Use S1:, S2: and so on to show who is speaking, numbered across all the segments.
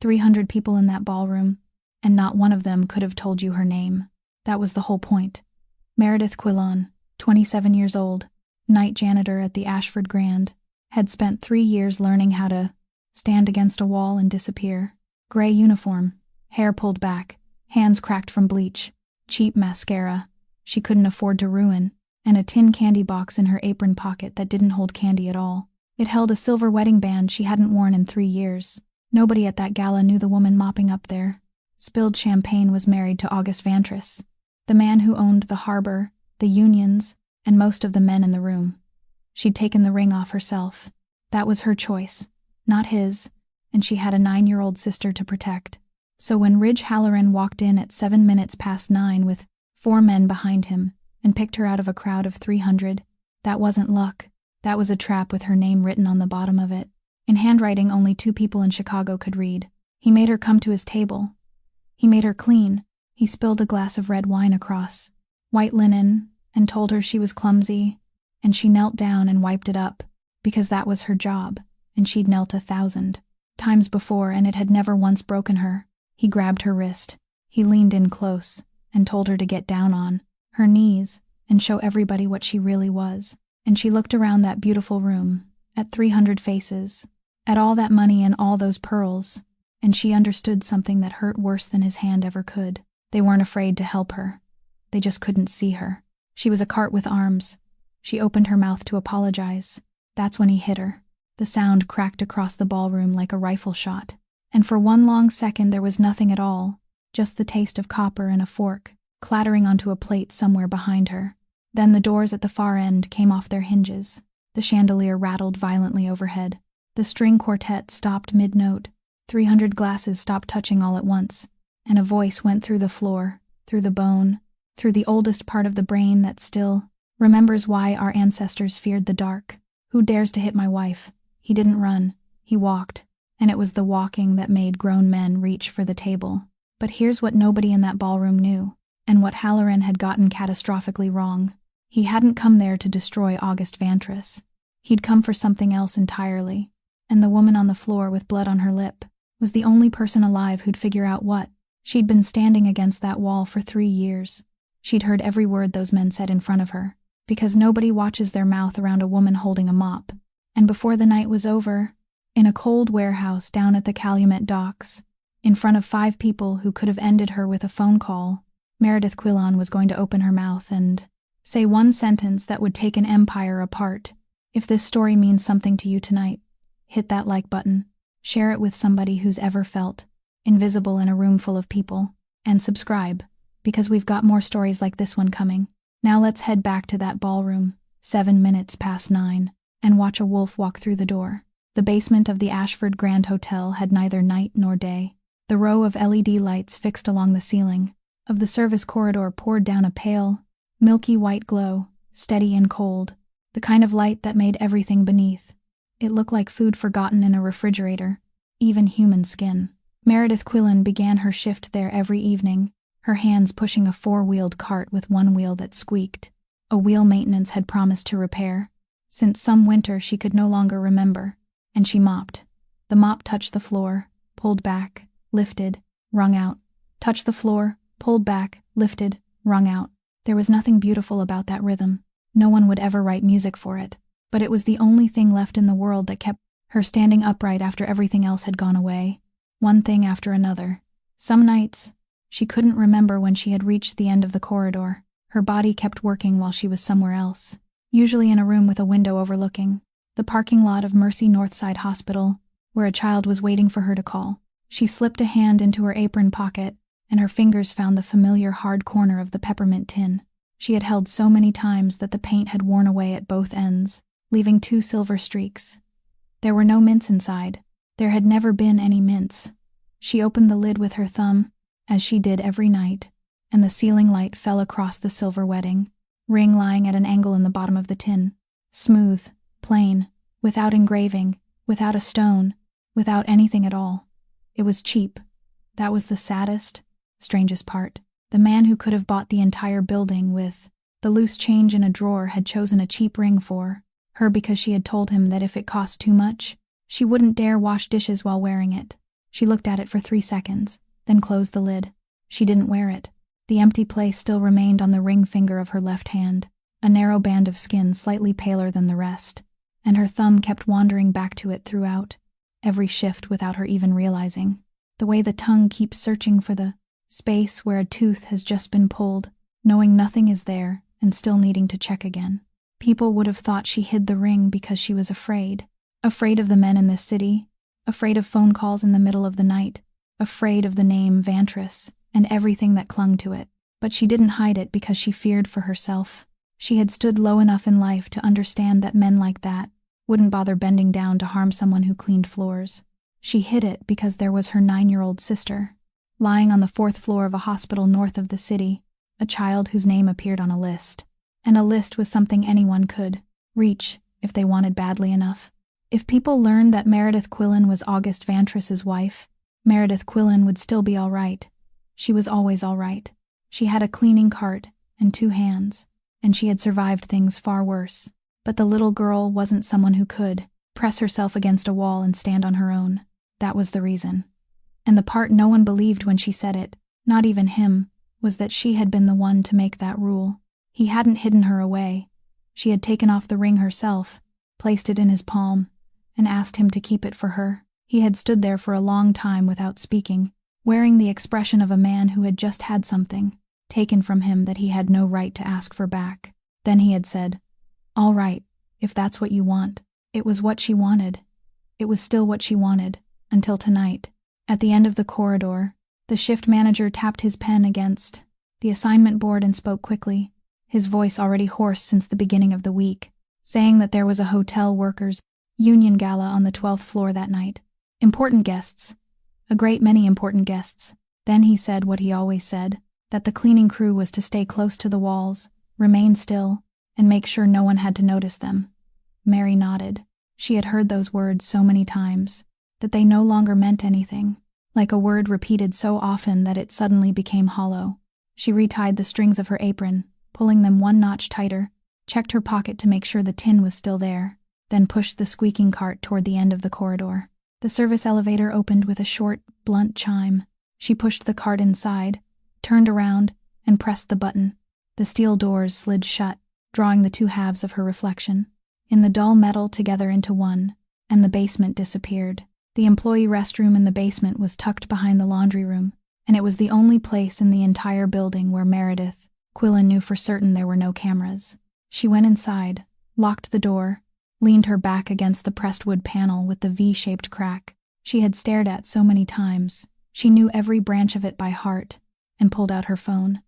S1: 300 people in that ballroom, and not one of them could have told you her name. That was the whole point. Meredith Quillon, 27 years old, night janitor at the Ashford Grand, had spent 3 years learning how to stand against a wall and disappear. Gray uniform, hair pulled back, hands cracked from bleach, cheap mascara she couldn't afford to ruin, and a tin candy box in her apron pocket that didn't hold candy at all. It held a silver wedding band she hadn't worn in 3 years. Nobody at that gala knew the woman mopping up there. Spilled champagne was married to August Vantris, the man who owned the harbor, the unions, and most of the men in the room. She'd taken the ring off herself. That was her choice, not his, and she had a 9-year-old sister to protect. So when Ridge Halloran walked in at 9:07 with 4 men behind him and picked her out of a crowd of 300, that wasn't luck. That was a trap with her name written on the bottom of it, in handwriting only 2 people in Chicago could read. He made her come to his table. He made her clean. He spilled a glass of red wine across white linen and told her she was clumsy, and she knelt down and wiped it up, because that was her job, and she'd knelt 1,000 times before and it had never once broken her. He grabbed her wrist. He leaned in close and told her to get down on her knees and show everybody what she really was. And she looked around that beautiful room, at 300 faces, at all that money and all those pearls, and she understood something that hurt worse than his hand ever could. They weren't afraid to help her. They just couldn't see her. She was a cart with arms. She opened her mouth to apologize. That's when he hit her. The sound cracked across the ballroom like a rifle shot. And for one long second there was nothing at all, just the taste of copper and a fork, clattering onto a plate somewhere behind her. Then the doors at the far end came off their hinges. The chandelier rattled violently overhead. The string quartet stopped mid-note. 300 glasses stopped touching all at once, and a voice went through the floor, through the bone, through the oldest part of the brain that still remembers why our ancestors feared the dark. Who dares to hit my wife? He didn't run. He walked, and it was the walking that made grown men reach for the table. But here's what nobody in that ballroom knew, and what Halloran had gotten catastrophically wrong. He hadn't come there to destroy August Vantris. He'd come for something else entirely, and the woman on the floor with blood on her lip was the only person alive who'd figure out what. She'd been standing against that wall for 3 years. She'd heard every word those men said in front of her, because nobody watches their mouth around a woman holding a mop. And before the night was over, in a cold warehouse down at the Calumet docks, in front of 5 people who could have ended her with a phone call, Meredith Quillon was going to open her mouth and say one sentence that would take an empire apart. If this story means something to you tonight, hit that like button, share it with somebody who's ever felt invisible in a room full of people, and subscribe, because we've got more stories like this one coming. Now let's head back to that ballroom, 9:07, and watch a wolf walk through the door. The basement of the Ashford Grand Hotel had neither night nor day. The row of LED lights fixed along the ceiling of the service corridor poured down a pale, milky white glow, steady and cold, the kind of light that made everything beneath. It looked like food forgotten in a refrigerator, even human skin. Meredith Quillon began her shift there every evening, her hands pushing a 4-wheeled cart with one wheel that squeaked, a wheel maintenance had promised to repair, since some winter she could no longer remember, and she mopped. The mop touched the floor, pulled back, lifted, wrung out. Touched the floor, pulled back, lifted, wrung out. There was nothing beautiful about that rhythm. No one would ever write music for it, but it was the only thing left in the world that kept her standing upright after everything else had gone away, one thing after another. Some nights, she couldn't remember when she had reached the end of the corridor. Her body kept working while she was somewhere else, usually in a room with a window overlooking the parking lot of Mercy Northside Hospital, where a child was waiting for her to call. She slipped a hand into her apron pocket, and her fingers found the familiar hard corner of the peppermint tin she had held so many times that the paint had worn away at both ends, leaving 2 silver streaks. There were no mints inside. There had never been any mints. She opened the lid with her thumb, as she did every night, and the ceiling light fell across the silver wedding ring lying at an angle in the bottom of the tin. Smooth, plain, without engraving, without a stone, without anything at all. It was cheap. That was the saddest, strangest part. The man who could have bought the entire building with the loose change in a drawer had chosen a cheap ring for her because she had told him that if it cost too much, she wouldn't dare wash dishes while wearing it. She looked at it for 3 seconds, then closed the lid. She didn't wear it. The empty place still remained on the ring finger of her left hand, a narrow band of skin slightly paler than the rest, and her thumb kept wandering back to it throughout, every shift without her even realizing. The way the tongue keeps searching for the space where a tooth has just been pulled, knowing nothing is there and still needing to check again. People would have thought she hid the ring because she was afraid. Afraid of the men in this city, afraid of phone calls in the middle of the night, afraid of the name Vantris and everything that clung to it. But she didn't hide it because she feared for herself. She had stood low enough in life to understand that men like that wouldn't bother bending down to harm someone who cleaned floors. She hid it because there was her 9-year-old sister, lying on the 4th floor of a hospital north of the city, a child whose name appeared on a list. And a list was something anyone could reach if they wanted badly enough. If people learned that Meredith Quillen was August Vantris's wife, Meredith Quillen would still be all right. She was always all right. She had a cleaning cart and 2 hands, and she had survived things far worse. But the little girl wasn't someone who could press herself against a wall and stand on her own. That was the reason. And the part no one believed when she said it, not even him, was that she had been the one to make that rule. He hadn't hidden her away. She had taken off the ring herself, placed it in his palm, and asked him to keep it for her. He had stood there for a long time without speaking, wearing the expression of a man who had just had something taken from him that he had no right to ask for back. Then he had said, "All right, if that's what you want." It was what she wanted. It was still what she wanted, until tonight. At the end of the corridor, the shift manager tapped his pen against the assignment board and spoke quickly, his voice already hoarse since the beginning of the week, saying that there was a hotel workers' union gala on the 12th floor that night. Important guests. A great many important guests. Then he said what he always said, that the cleaning crew was to stay close to the walls, remain still, and make sure no one had to notice them. Mary nodded. She had heard those words so many times, that they no longer meant anything, like a word repeated so often that it suddenly became hollow. She retied the strings of her apron, pulling them 1 notch tighter, checked her pocket to make sure the tin was still there, then pushed the squeaking cart toward the end of the corridor. The service elevator opened with a short, blunt chime. She pushed the cart inside, turned around, and pressed the button. The steel doors slid shut, drawing the 2 halves of her reflection in the dull metal together into one, and the basement disappeared. The employee restroom in the basement was tucked behind the laundry room, and it was the only place in the entire building where Meredith Quillen knew for certain there were no cameras. She went inside, locked the door, leaned her back against the pressed wood panel with the V-shaped crack she had stared at so many times. She knew every branch of it by heart, and pulled out her phone.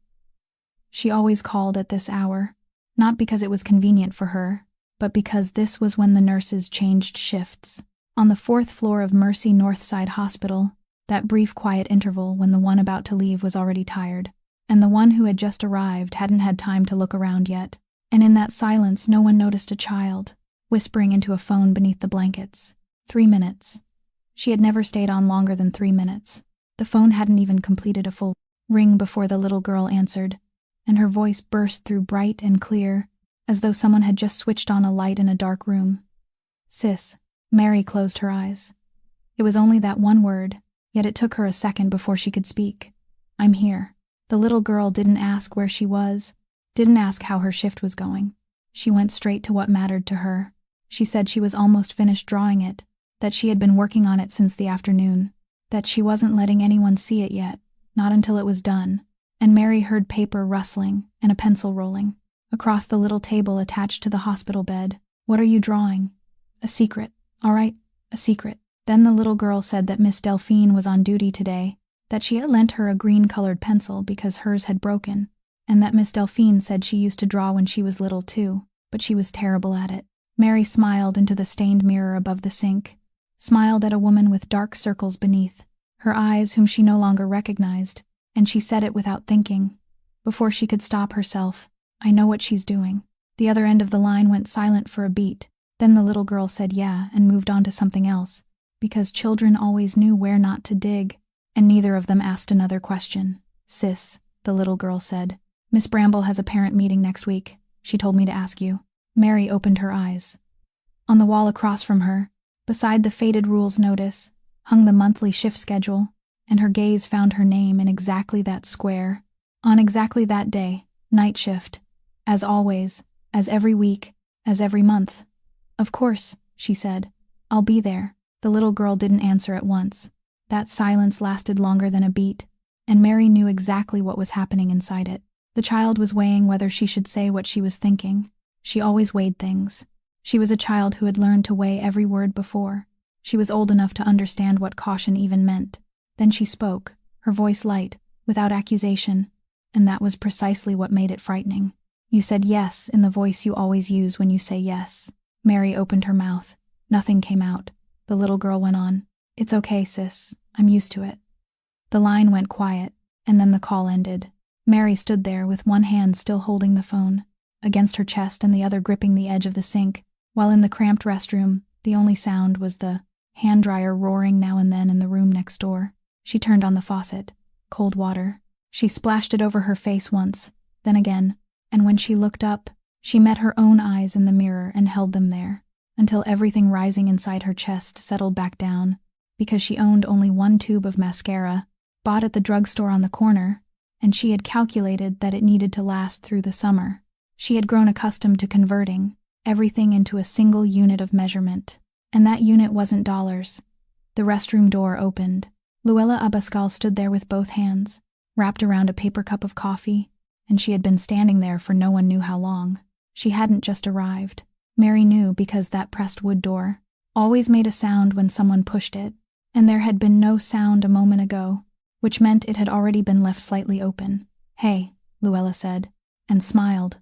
S1: She always called at this hour, not because it was convenient for her, but because this was when the nurses changed shifts. On the 4th floor of Mercy Northside Hospital, that brief quiet interval when the one about to leave was already tired, and the one who had just arrived hadn't had time to look around yet, and in that silence no one noticed a child whispering into a phone beneath the blankets. 3 minutes. She had never stayed on longer than 3 minutes. The phone hadn't even completed a full ring before the little girl answered, and her voice burst through bright and clear, as though someone had just switched on a light in a dark room. "Sis." Mary closed her eyes. It was only that one word, yet it took her a second before she could speak. "I'm here." The little girl didn't ask where she was, didn't ask how her shift was going. She went straight to what mattered to her. She said she was almost finished drawing it, that she had been working on it since the afternoon, that she wasn't letting anyone see it yet, not until it was done, and Mary heard paper rustling and a pencil rolling across the little table attached to the hospital bed. "What are you drawing?" "A secret. All right, a secret." Then the little girl said that Miss Delphine was on duty today, that she had lent her a green-colored pencil because hers had broken, and that Miss Delphine said she used to draw when she was little too, but she was terrible at it. Mary smiled into the stained mirror above the sink, smiled at a woman with dark circles beneath her eyes whom she no longer recognized, and she said it without thinking. Before she could stop herself, "I know what she's doing." The other end of the line went silent for a beat. Then the little girl said yeah and moved on to something else, because children always knew where not to dig, and neither of them asked another question. "Sis," the little girl said, "Miss Bramble has a parent meeting next week. She told me to ask you." Mary opened her eyes. On the wall across from her, beside the faded rules notice, hung the monthly shift schedule, and her gaze found her name in exactly that square, on exactly that day, night shift, as always, as every week, as every month. "Of course," she said. "I'll be there." The little girl didn't answer at once. That silence lasted longer than a beat, and Mary knew exactly what was happening inside it. The child was weighing whether she should say what she was thinking. She always weighed things. She was a child who had learned to weigh every word before. She was old enough to understand what caution even meant. Then she spoke, her voice light, without accusation, and that was precisely what made it frightening. "You said yes in the voice you always use when you say yes." Mary opened her mouth. Nothing came out. The little girl went on. "It's okay, sis. I'm used to it." The line went quiet, and then the call ended. Mary stood there with one hand still holding the phone against her chest and the other gripping the edge of the sink, while in the cramped restroom, the only sound was the hand dryer roaring now and then in the room next door. She turned on the faucet. Cold water. She splashed it over her face once, then again, and when she looked up, she met her own eyes in the mirror and held them there, until everything rising inside her chest settled back down, because she owned only one tube of mascara, bought at the drugstore on the corner, and she had calculated that it needed to last through the summer. She had grown accustomed to converting everything into a single unit of measurement, and that unit wasn't dollars. The restroom door opened. Luella Abascal stood there with both hands, wrapped around a paper cup of coffee, and she had been standing there for no one knew how long. She hadn't just arrived. Mary knew because that pressed wood door always made a sound when someone pushed it, and there had been no sound a moment ago, which meant it had already been left slightly open. "Hey," Luella said, and smiled.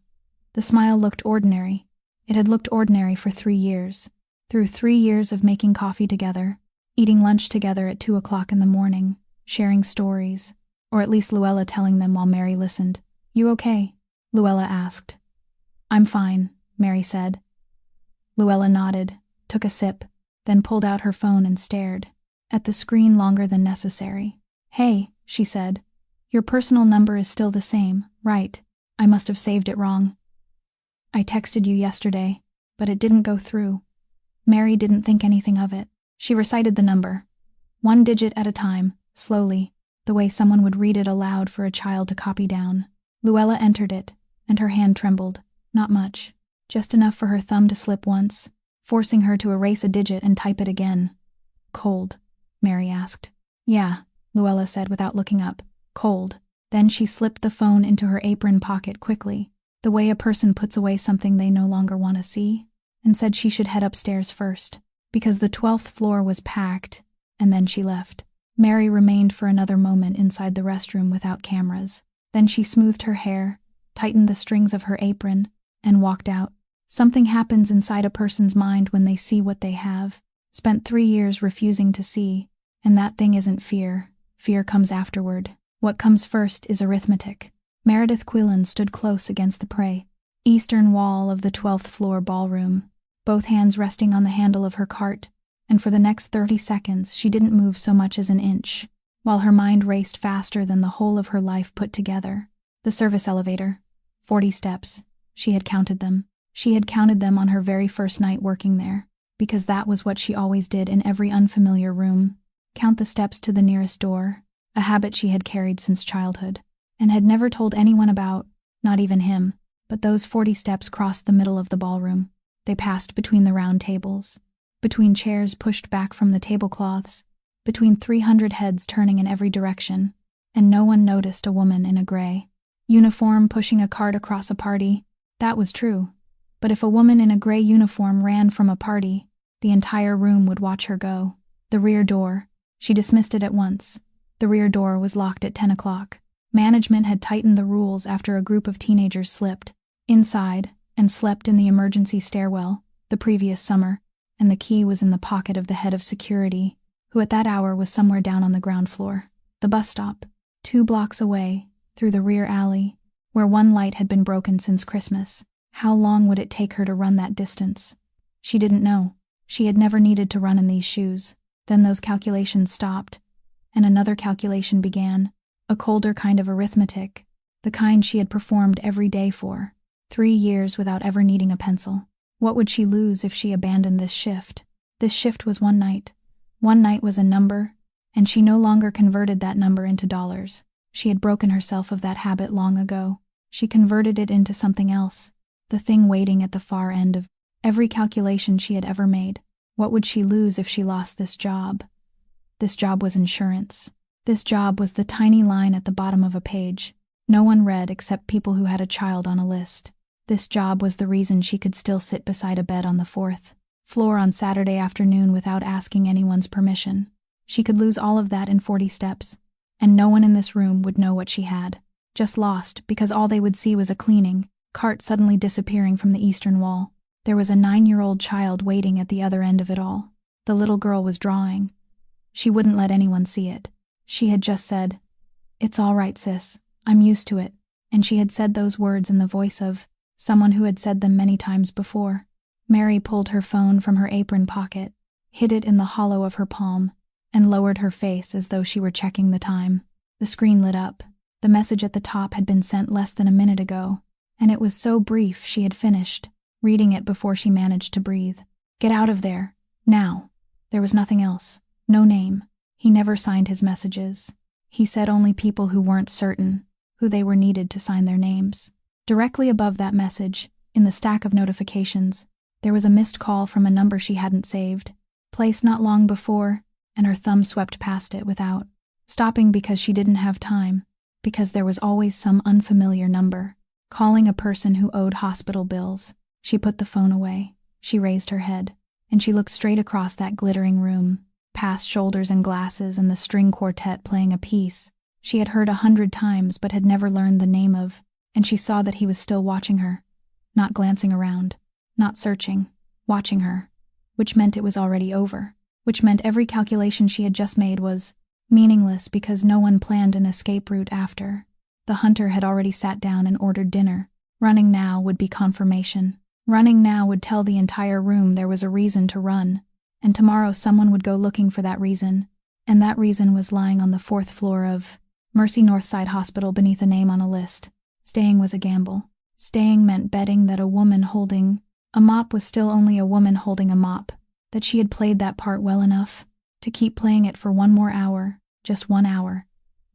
S1: The smile looked ordinary. It had looked ordinary for 3 years. Through 3 years of making coffee together, eating lunch together at 2 o'clock in the morning, sharing stories, or at least Luella telling them while Mary listened. "You okay?" Luella asked. "I'm fine," Mary said. Luella nodded, took a sip, then pulled out her phone and stared at the screen longer than necessary. "Hey," she said. "Your personal number is still the same, right? I must have saved it wrong. I texted you yesterday, but it didn't go through." Mary didn't think anything of it. She recited the number, 1 digit at a time, slowly, the way someone would read it aloud for a child to copy down. Luella entered it, and her hand trembled. Not much, just enough for her thumb to slip once, forcing her to erase a digit and type it again. "Cold?" Mary asked. "Yeah," Luella said without looking up. "Cold." Then she slipped the phone into her apron pocket quickly, the way a person puts away something they no longer want to see, and said she should head upstairs first, because the 12th floor was packed, and then she left. Mary remained for another moment inside the restroom without cameras. Then she smoothed her hair, tightened the strings of her apron, and walked out. Something happens inside a person's mind when they see what they have spent 3 years refusing to see, and that thing isn't fear. Fear comes afterward. What comes first is arithmetic. Meredith Quillen stood close against the eastern wall of the 12th floor ballroom, both hands resting on the handle of her cart, and for the next 30 seconds she didn't move so much as an inch, while her mind raced faster than the whole of her life put together. The service elevator. 40 steps. She had counted them. She had counted them on her very first night working there, because that was what she always did in every unfamiliar room. Count the steps to the nearest door, a habit she had carried since childhood, and had never told anyone about, not even him. But those 40 steps crossed the middle of the ballroom. They passed between the round tables, between chairs pushed back from the tablecloths, between 300 heads turning in every direction, and no one noticed a woman in a gray uniform pushing a cart across a party. That was true. But if a woman in a gray uniform ran from a party, the entire room would watch her go. The rear door. She dismissed it at once. The rear door was locked at 10 o'clock. Management had tightened the rules after a group of teenagers slipped inside and slept in the emergency stairwell the previous summer, and the key was in the pocket of the head of security, who at that hour was somewhere down on the ground floor. The bus stop, 2 blocks away, through the rear alley, where one light had been broken since Christmas. How long would it take her to run that distance? She didn't know. She had never needed to run in these shoes. Then those calculations stopped, and another calculation began, a colder kind of arithmetic, the kind she had performed every day for 3 years without ever needing a pencil. What would she lose if she abandoned this shift? This shift was one night, One night was a number, and she no longer converted that number into dollars. She had broken herself of that habit long ago. She converted it into something else, the thing waiting at the far end of every calculation she had ever made. What would she lose if she lost this job? This job was insurance. This job was the tiny line at the bottom of a page. No one read except people who had a child on a list. This job was the reason she could still sit beside a bed on the fourth floor on Saturday afternoon without asking anyone's permission. She could lose all of that in 40 steps, and no one in this room would know what she had. Just lost, because all they would see was a cleaning cart suddenly disappearing from the eastern wall. There was a 9-year-old child waiting at the other end of it all. The little girl was drawing. She wouldn't let anyone see it. She had just said, "It's all right, sis. I'm used to it." And she had said those words in the voice of someone who had said them many times before. Mary pulled her phone from her apron pocket, hid it in the hollow of her palm, and lowered her face as though she were checking the time. The screen lit up. The message at the top had been sent less than a minute ago, and it was so brief she had finished reading it before she managed to breathe. "Get out of there. Now." There was nothing else. No name. He never signed his messages. He said only people who weren't certain who they were needed to sign their names. Directly above that message, in the stack of notifications, there was a missed call from a number she hadn't saved, placed not long before, and her thumb swept past it without stopping because she didn't have time, because there was always some unfamiliar number, calling a person who owed hospital bills. She put the phone away. She raised her head, and she looked straight across that glittering room, past shoulders and glasses and the string quartet playing a piece she had heard 100 times but had never learned the name of, and she saw that he was still watching her, not glancing around, not searching, watching her, which meant it was already over, which meant every calculation she had just made was meaningless because no one planned an escape route after. The hunter had already sat down and ordered dinner. Running now would be confirmation. Running now would tell the entire room there was a reason to run, and tomorrow someone would go looking for that reason, and that reason was lying on the 4th floor of Mercy Northside Hospital beneath a name on a list. Staying was a gamble. Staying meant betting that a woman holding a mop was still only a woman holding a mop, that she had played that part well enough to keep playing it for one more hour, just 1 hour,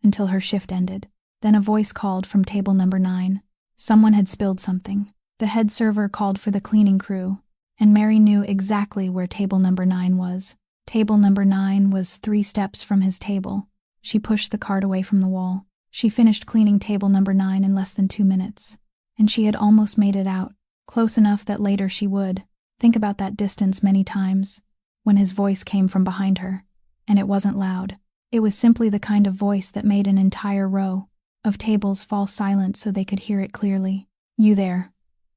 S1: until her shift ended. Then a voice called from table number 9. Someone had spilled something. The head server called for the cleaning crew, and Mary knew exactly where table number 9 was. Table number 9 was 3 steps from his table. She pushed the cart away from the wall. She finished cleaning table number 9 in less than 2 minutes, and she had almost made it out, close enough that later she would think about that distance many times, when his voice came from behind her, and it wasn't loud. It was simply the kind of voice that made an entire row of tables fall silent so they could hear it clearly. "You there."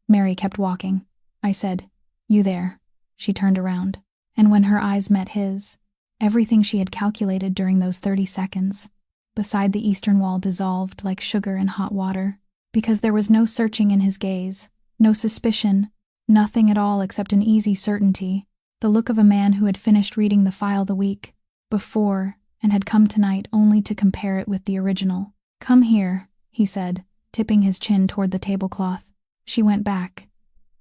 S1: Mary kept walking. I said, "You there." She turned around, and when her eyes met his, everything she had calculated during those 30 seconds beside the eastern wall dissolved like sugar in hot water, because there was no searching in his gaze, no suspicion, nothing at all except an easy certainty, the look of a man who had finished reading the file the week before and had come tonight only to compare it with the original. "Come here," he said, tipping his chin toward the tablecloth. She went back.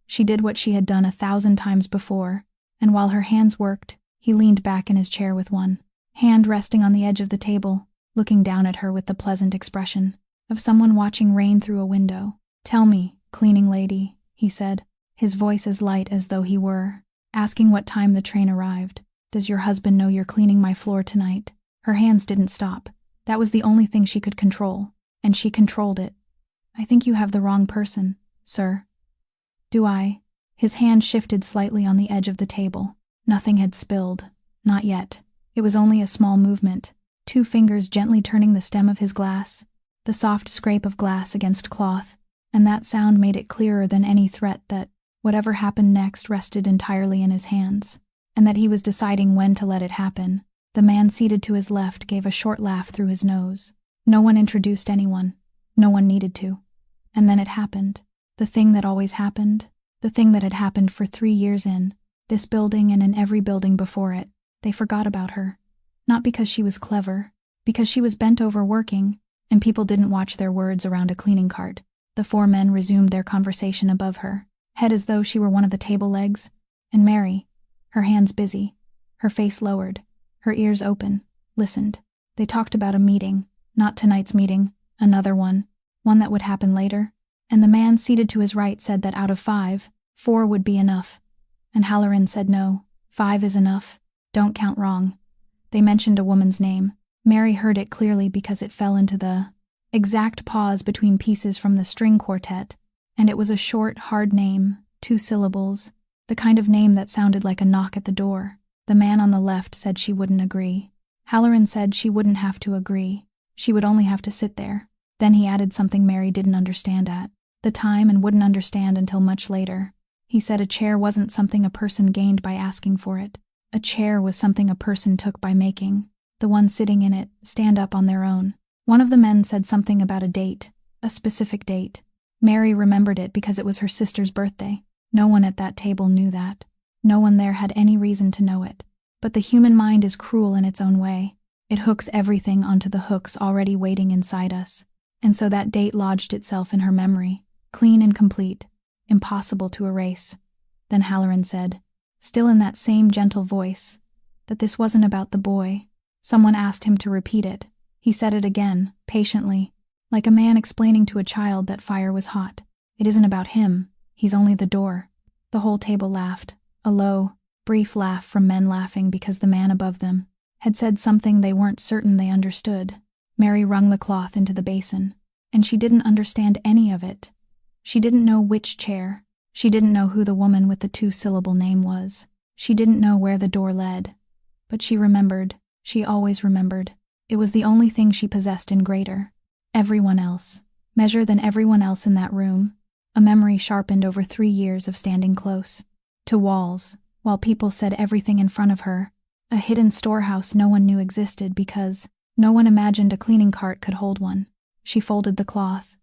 S1: She did what she had done 1,000 times before, and while her hands worked, he leaned back in his chair with one hand resting on the edge of the table, looking down at her with the pleasant expression of someone watching rain through a window. "Tell me, cleaning lady," he said, his voice as light as though he were asking what time the train arrived. "Does your husband know you're cleaning my floor tonight?" Her hands didn't stop. That was the only thing she could control, and she controlled it. "I think you have the wrong person, sir." "Do I?" His hand shifted slightly on the edge of the table. Nothing had spilled. Not yet. It was only a small movement, 2 fingers gently turning the stem of his glass, the soft scrape of glass against cloth, and that sound made it clearer than any threat that whatever happened next rested entirely in his hands, and that he was deciding when to let it happen. The man seated to his left gave a short laugh through his nose. No one introduced anyone. No one needed to. And then it happened. The thing that always happened. The thing that had happened for 3 years in this building and in every building before it. They forgot about her. Not because she was clever, because she was bent over working, and people didn't watch their words around a cleaning cart. The 4 men resumed their conversation above her, head as though she were one of the table legs, and Mary, her hands busy, her face lowered, her ears open, listened. They talked about a meeting, not tonight's meeting, another one that would happen later. And the man seated to his right said that out of 5, 4 would be enough. And Halloran said no, 5 is enough. Don't count wrong. They mentioned a woman's name. Mary heard it clearly because it fell into the exact pause between pieces from the string quartet, and it was a short, hard name, 2 syllables, the kind of name that sounded like a knock at the door. The man on the left said she wouldn't agree. Halloran said she wouldn't have to agree. She would only have to sit there. Then he added something Mary didn't understand at the time and wouldn't understand until much later. He said a chair wasn't something a person gained by asking for it. A chair was something a person took by making the one sitting in it stand up on their own. One of the men said something about a date, a specific date. Mary remembered it because it was her sister's birthday. No one at that table knew that. No one there had any reason to know it. But the human mind is cruel in its own way. It hooks everything onto the hooks already waiting inside us. And so that date lodged itself in her memory, clean and complete, impossible to erase. Then Halloran said, still in that same gentle voice, that this wasn't about the boy. Someone asked him to repeat it. He said it again, patiently, like a man explaining to a child that fire was hot. It isn't about him. He's only the door. The whole table laughed, a low, brief laugh from men laughing because the man above them had said something they weren't certain they understood. Mary wrung the cloth into the basin, and she didn't understand any of it. She didn't know which chair. She didn't know who the woman with the 2-syllable name was. She didn't know where the door led. But she remembered. She always remembered. It was the only thing she possessed in greater. Everyone else. Measure than everyone else in that room. A memory sharpened over 3 years of standing close to walls, while people said everything in front of her. A hidden storehouse no one knew existed because no one imagined a cleaning cart could hold one. She folded the cloth.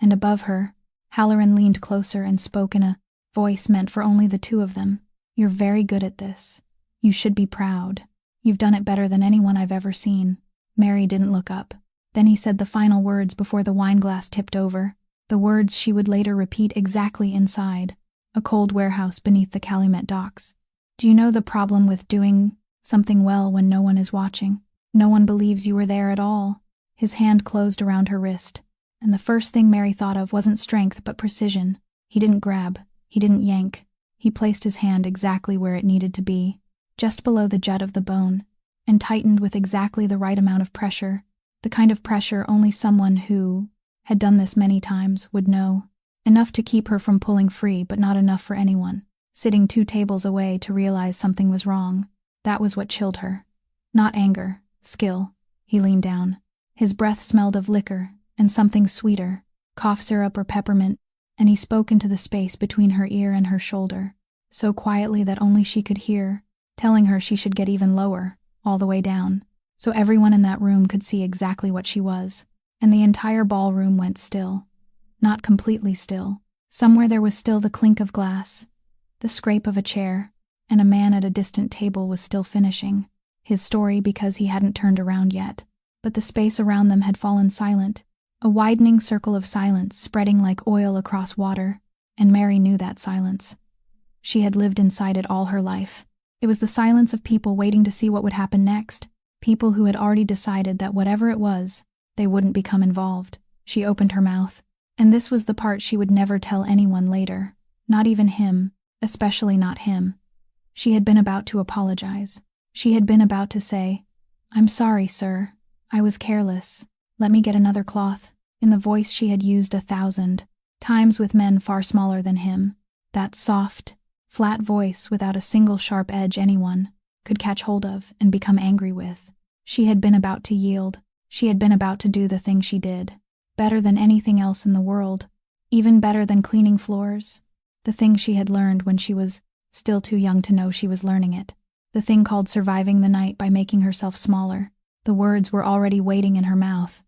S1: And above her, Halloran leaned closer and spoke in a voice meant for only the 2 of them. You're very good at this. You should be proud. You've done it better than anyone I've ever seen. Mary didn't look up. Then he said the final words before the wineglass tipped over, the words she would later repeat exactly inside a cold warehouse beneath the Calumet docks. Do you know the problem with doing something well when no one is watching? No one believes you were there at all. His hand closed around her wrist, and the first thing Mary thought of wasn't strength but precision. He didn't grab. He didn't yank. He placed his hand exactly where it needed to be, just below the jut of the bone, and tightened with exactly the right amount of pressure, the kind of pressure only someone who had done this many times would know. Enough to keep her from pulling free, but not enough for anyone, sitting 2 tables away, to realize something was wrong. That was what chilled her. Not anger, skill. He leaned down. His breath smelled of liquor and something sweeter, cough syrup or peppermint, and he spoke into the space between her ear and her shoulder, so quietly that only she could hear, telling her she should get even lower, all the way down, so everyone in that room could see exactly what she was. And the entire ballroom went still. Not completely still. Somewhere there was still the clink of glass, the scrape of a chair, and a man at a distant table was still finishing his story because he hadn't turned around yet. But the space around them had fallen silent, a widening circle of silence spreading like oil across water, and Mary knew that silence. She had lived inside it all her life. It was the silence of people waiting to see what would happen next, people who had already decided that whatever it was, they wouldn't become involved. She opened her mouth, and this was the part she would never tell anyone later, not even him, especially not him. She had been about to apologize. She had been about to say, "I'm sorry, sir. I was careless. Let me get another cloth," in the voice she had used 1,000 times with men far smaller than him. That soft, flat voice without a single sharp edge anyone could catch hold of and become angry with. She had been about to yield. She had been about to do the thing she did, better than anything else in the world, even better than cleaning floors. The thing she had learned when she was still too young to know she was learning it. The thing called surviving the night by making herself smaller. The words were already waiting in her mouth.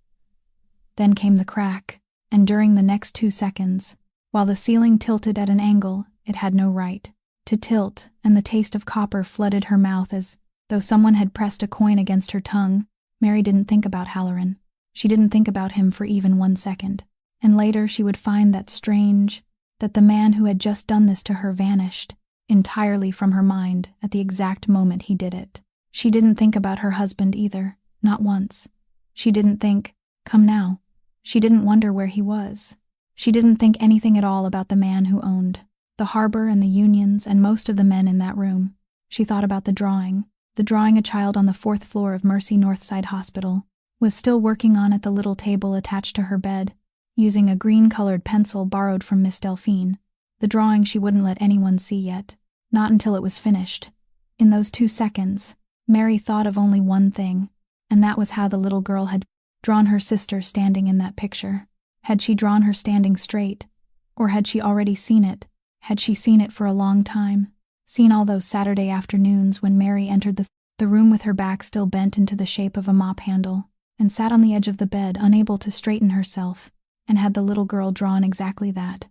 S1: Then came the crack, and during the next 2 seconds, while the ceiling tilted at an angle it had no right to tilt, and the taste of copper flooded her mouth as though someone had pressed a coin against her tongue, Mary didn't think about Halloran. She didn't think about him for even 1 second. And later she would find that strange, that the man who had just done this to her vanished entirely from her mind at the exact moment he did it. She didn't think about her husband either, not once. She didn't think, "Come now." She didn't wonder where he was. She didn't think anything at all about the man who owned the harbor and the unions and most of the men in that room. She thought about the drawing a child on the 4th floor of Mercy Northside Hospital was still working on at the little table attached to her bed, using a green-colored pencil borrowed from Miss Delphine. The drawing she wouldn't let anyone see yet, not until it was finished. In those 2 seconds, Mary thought of only one thing, and that was how the little girl had drawn her sister standing in that picture. Had she drawn her standing straight? Or had she already seen it? Had she seen it for a long time? Seen all those Saturday afternoons when Mary entered the room with her back still bent into the shape of a mop handle, and sat on the edge of the bed unable to straighten herself, and had the little girl drawn exactly that.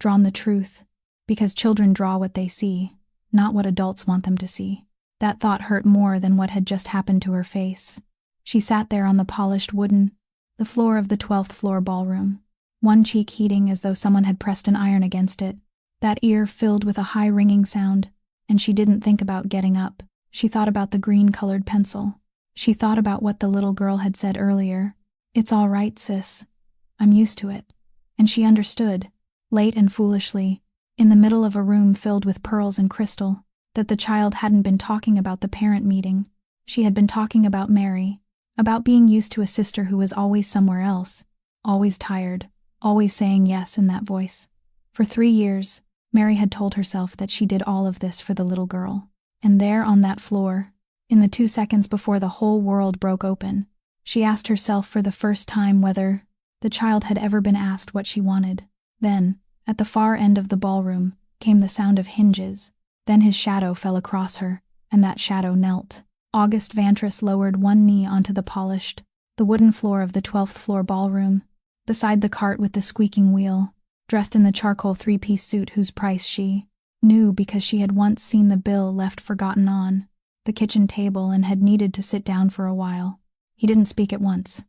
S1: Drawn the truth, because children draw what they see, not what adults want them to see. That thought hurt more than what had just happened to her face. She sat there on the polished the floor of the 12th floor ballroom, one cheek heating as though someone had pressed an iron against it, that ear filled with a high ringing sound, and she didn't think about getting up. She thought about the green-colored pencil. She thought about what the little girl had said earlier. "It's all right, sis. I'm used to it." And she understood, late and foolishly, in the middle of a room filled with pearls and crystal, that the child hadn't been talking about the parent meeting. She had been talking about Mary, about being used to a sister who was always somewhere else, always tired, always saying yes in that voice. For 3 years, Mary had told herself that she did all of this for the little girl. And there on that floor, in the 2 seconds before the whole world broke open, she asked herself for the first time whether the child had ever been asked what she wanted. Then, at the far end of the ballroom, came the sound of hinges. Then his shadow fell across her, and that shadow knelt. August Vantris lowered one knee onto the wooden floor of the 12th floor ballroom, beside the cart with the squeaking wheel, dressed in the charcoal 3-piece suit whose price she knew because she had once seen the bill left forgotten on the kitchen table and had needed to sit down for a while. He didn't speak at once.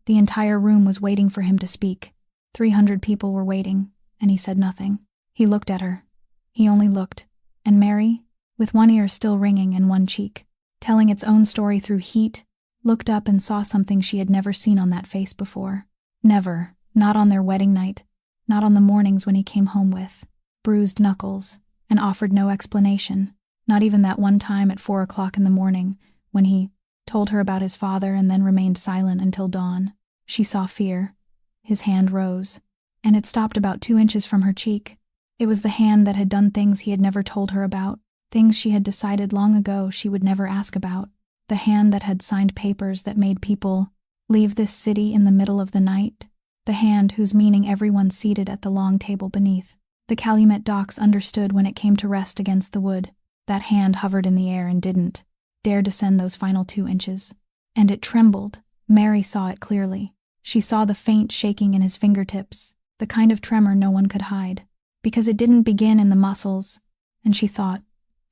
S1: The entire room was waiting for him to speak. 300 people were waiting, and he said nothing. He looked at her. He only looked, and Mary, with one ear still ringing and one cheek telling its own story through heat, looked up and saw something she had never seen on that face before. Never, not on their wedding night, not on the mornings when he came home with bruised knuckles and offered no explanation, not even that one time at 4 o'clock in the morning when he told her about his father and then remained silent until dawn. She saw fear. His hand rose, and it stopped about 2 inches from her cheek. It was the hand that had done things he had never told her about, things she had decided long ago she would never ask about, the hand that had signed papers that made people leave this city in the middle of the night, the hand whose meaning everyone seated at the long table beneath the Calumet docks understood when it came to rest against the wood. That hand hovered in the air and didn't dare descend those final 2 inches. And it trembled. Mary saw it clearly. She saw the faint shaking in his fingertips, the kind of tremor no one could hide, because it didn't begin in the muscles, and she thought,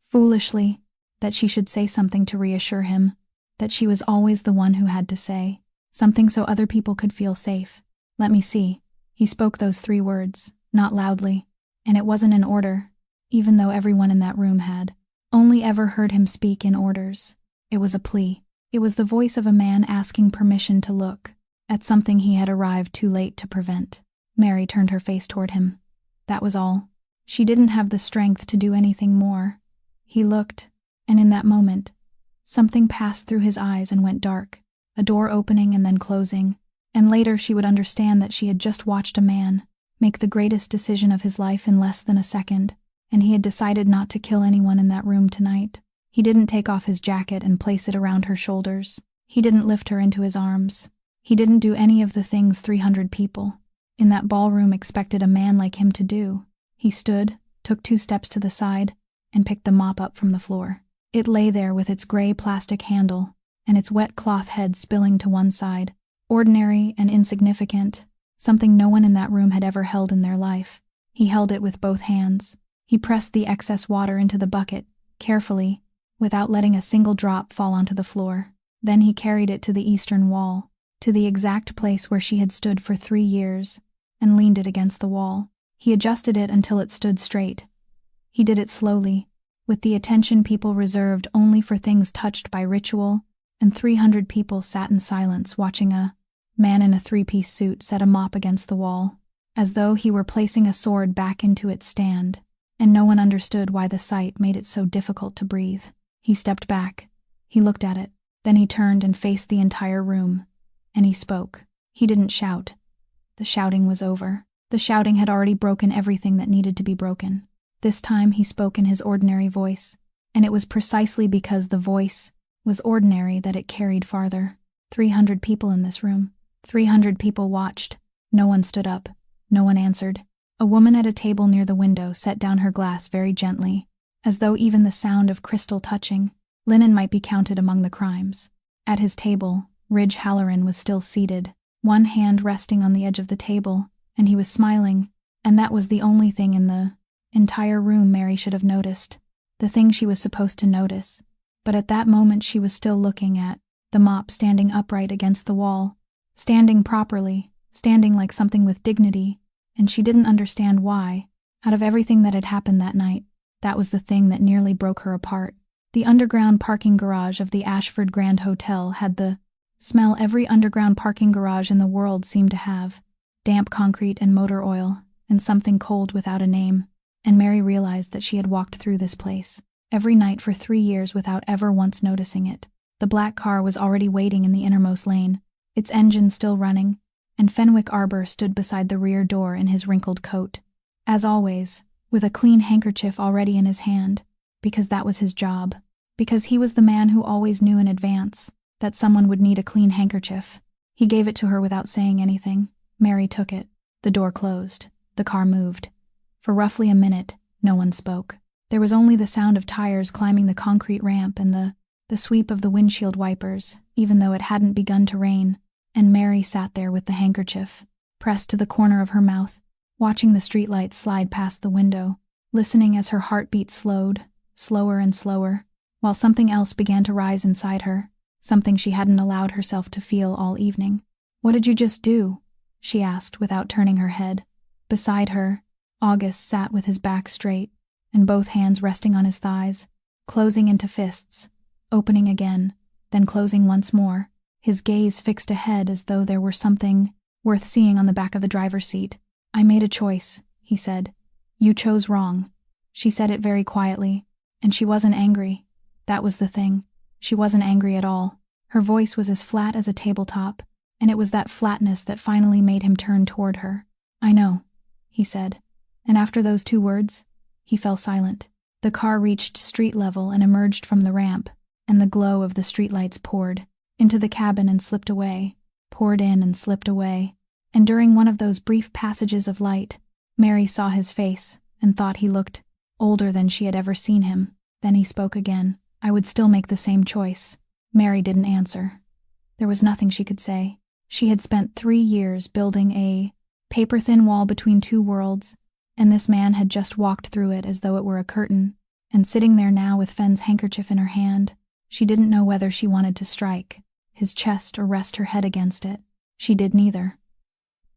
S1: foolishly, that she should say something to reassure him, that she was always the one who had to say, something so other people could feel safe. "Let me see." He spoke those 3 words, not loudly, and it wasn't in order, even though everyone in that room had only ever heard him speak in orders. It was a plea. It was the voice of a man asking permission to look at something he had arrived too late to prevent. Mary turned her face toward him. That was all. She didn't have the strength to do anything more. He looked, and in that moment, something passed through his eyes and went dark, a door opening and then closing, and later she would understand that she had just watched a man make the greatest decision of his life in less than a second, and he had decided not to kill anyone in that room tonight. He didn't take off his jacket and place it around her shoulders. He didn't lift her into his arms. He didn't do any of the things 300 people in that ballroom expected a man like him to do. He stood, took 2 steps to the side, and picked the mop up from the floor. It lay there with its gray plastic handle and its wet cloth head spilling to one side, ordinary and insignificant, something no one in that room had ever held in their life. He held it with both hands. He pressed the excess water into the bucket, carefully, without letting a single drop fall onto the floor. Then he carried it to the eastern wall, to the exact place where she had stood for 3 years, and leaned it against the wall. He adjusted it until it stood straight. He did it slowly, with the attention people reserved only for things touched by ritual, and 300 people sat in silence watching a man in a three-piece suit set a mop against the wall, as though he were placing a sword back into its stand, and no one understood why the sight made it so difficult to breathe. He stepped back. He looked at it. Then he turned and faced the entire room. And he spoke. He didn't shout. The shouting was over. The shouting had already broken everything that needed to be broken. This time he spoke in his ordinary voice, and it was precisely because the voice was ordinary that it carried farther. 300 people in this room. 300 people watched. No one stood up. No one answered. A woman at a table near the window set down her glass very gently, as though even the sound of crystal touching linen might be counted among the crimes. At his table, Ridge Halloran was still seated, one hand resting on the edge of the table, and he was smiling, and that was the only thing in the entire room Mary should have noticed, the thing she was supposed to notice. But at that moment she was still looking at the mop standing upright against the wall, standing properly, standing like something with dignity, and she didn't understand why. Out of everything that had happened that night, that was the thing that nearly broke her apart. The underground parking garage of the Ashford Grand Hotel had the smell every underground parking garage in the world seemed to have: damp concrete and motor oil, and something cold without a name. And Mary realized that she had walked through this place every night for 3 years without ever once noticing it. The black car was already waiting in the innermost lane, its engine still running, and Fenwick Arbor stood beside the rear door in his wrinkled coat, as always, with a clean handkerchief already in his hand, because that was his job, because he was the man who always knew in advance that someone would need a clean handkerchief. He gave it to her without saying anything. Mary took it. The door closed. The car moved. For roughly a minute, no one spoke. There was only the sound of tires climbing the concrete ramp and the sweep of the windshield wipers, even though it hadn't begun to rain, and Mary sat there with the handkerchief pressed to the corner of her mouth, watching the streetlights slide past the window, listening as her heartbeat slowed, slower and slower, while something else began to rise inside her, something she hadn't allowed herself to feel all evening. "What did you just do?" she asked without turning her head. Beside her, August sat with his back straight, and both hands resting on his thighs, closing into fists, opening again, then closing once more, his gaze fixed ahead as though there were something worth seeing on the back of the driver's seat. "I made a choice," he said. "You chose wrong." She said it very quietly, and she wasn't angry. That was the thing. She wasn't angry at all. Her voice was as flat as a tabletop, and it was that flatness that finally made him turn toward her. "I know," he said, and after those 2 words, he fell silent. The car reached street level and emerged from the ramp, and the glow of the streetlights poured into the cabin and slipped away, poured in and slipped away, and during one of those brief passages of light, Mary saw his face and thought he looked older than she had ever seen him. Then he spoke again. "I would still make the same choice." Mary didn't answer. There was nothing she could say. She had spent 3 years building a paper-thin wall between 2 worlds, and this man had just walked through it as though it were a curtain, and sitting there now with Fenn's handkerchief in her hand, she didn't know whether she wanted to strike his chest or rest her head against it. She did neither.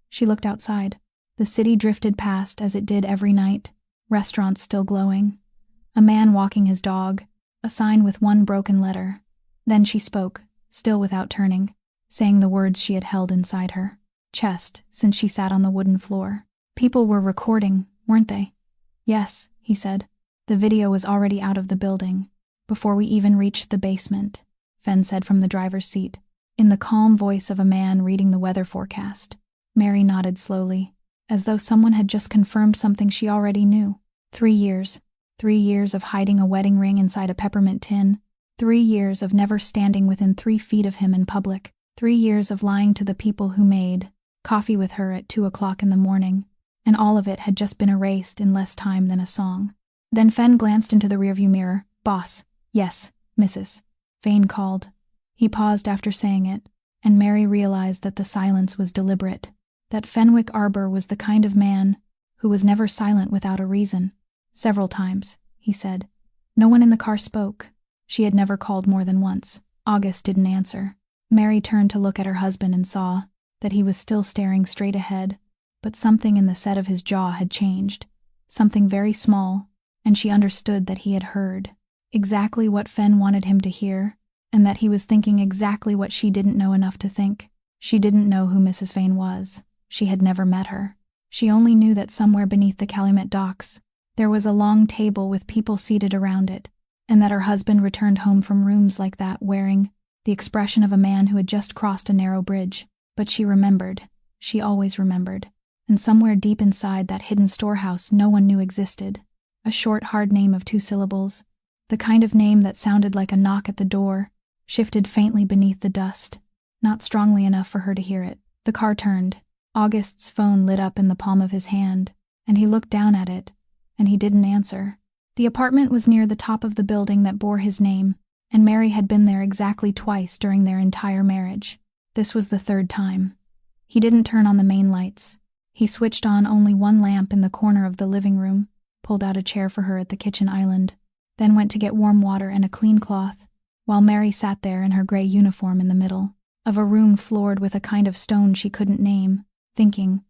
S1: She looked outside. The city drifted past as it did every night, restaurants still glowing, a man walking his dog, a sign with 1 broken letter. Then she spoke, still without turning, saying the words she had held inside her chest since she sat on the wooden floor. "People were recording, weren't they?" "Yes," he said. "The video was already out of the building, before we even reached the basement," Fenn said from the driver's seat, in the calm voice of a man reading the weather forecast. Mary nodded slowly, as though someone had just confirmed something she already knew. 3 years. 3 years of hiding a wedding ring inside a peppermint tin. 3 years of never standing within 3 feet of him in public. 3 years of lying to the people who made coffee with her at 2 o'clock in the morning, and all of it had just been erased in less time than a song. Then Fenn glanced into the rearview mirror. "Boss." "Yes, Mrs." Vane called. He paused after saying it, and Mary realized that the silence was deliberate, that Fenwick Arbor was the kind of man who was never silent without a reason. "Several times," he said. No one in the car spoke. She had never called more than once. August didn't answer. Mary turned to look at her husband and saw that he was still staring straight ahead, but something in the set of his jaw had changed. Something very small, and she understood that he had heard exactly what Fen wanted him to hear, and that he was thinking exactly what she didn't know enough to think. She didn't know who Mrs. Vane was. She had never met her. She only knew that somewhere beneath the Calumet docks, there was a long table with people seated around it, and that her husband returned home from rooms like that wearing the expression of a man who had just crossed a narrow bridge. But she remembered. She always remembered. And somewhere deep inside that hidden storehouse no one knew existed, a short, hard name of 2 syllables, the kind of name that sounded like a knock at the door, shifted faintly beneath the dust, not strongly enough for her to hear it. The car turned. August's phone lit up in the palm of his hand, and he looked down at it, and he didn't answer. The apartment was near the top of the building that bore his name, and Mary had been there exactly twice during their entire marriage. This was the 3rd time. He didn't turn on the main lights. He switched on only one lamp in the corner of the living room, pulled out a chair for her at the kitchen island, then went to get warm water and a clean cloth, while Mary sat there in her gray uniform in the middle of a room floored with a kind of stone she couldn't name, thinking,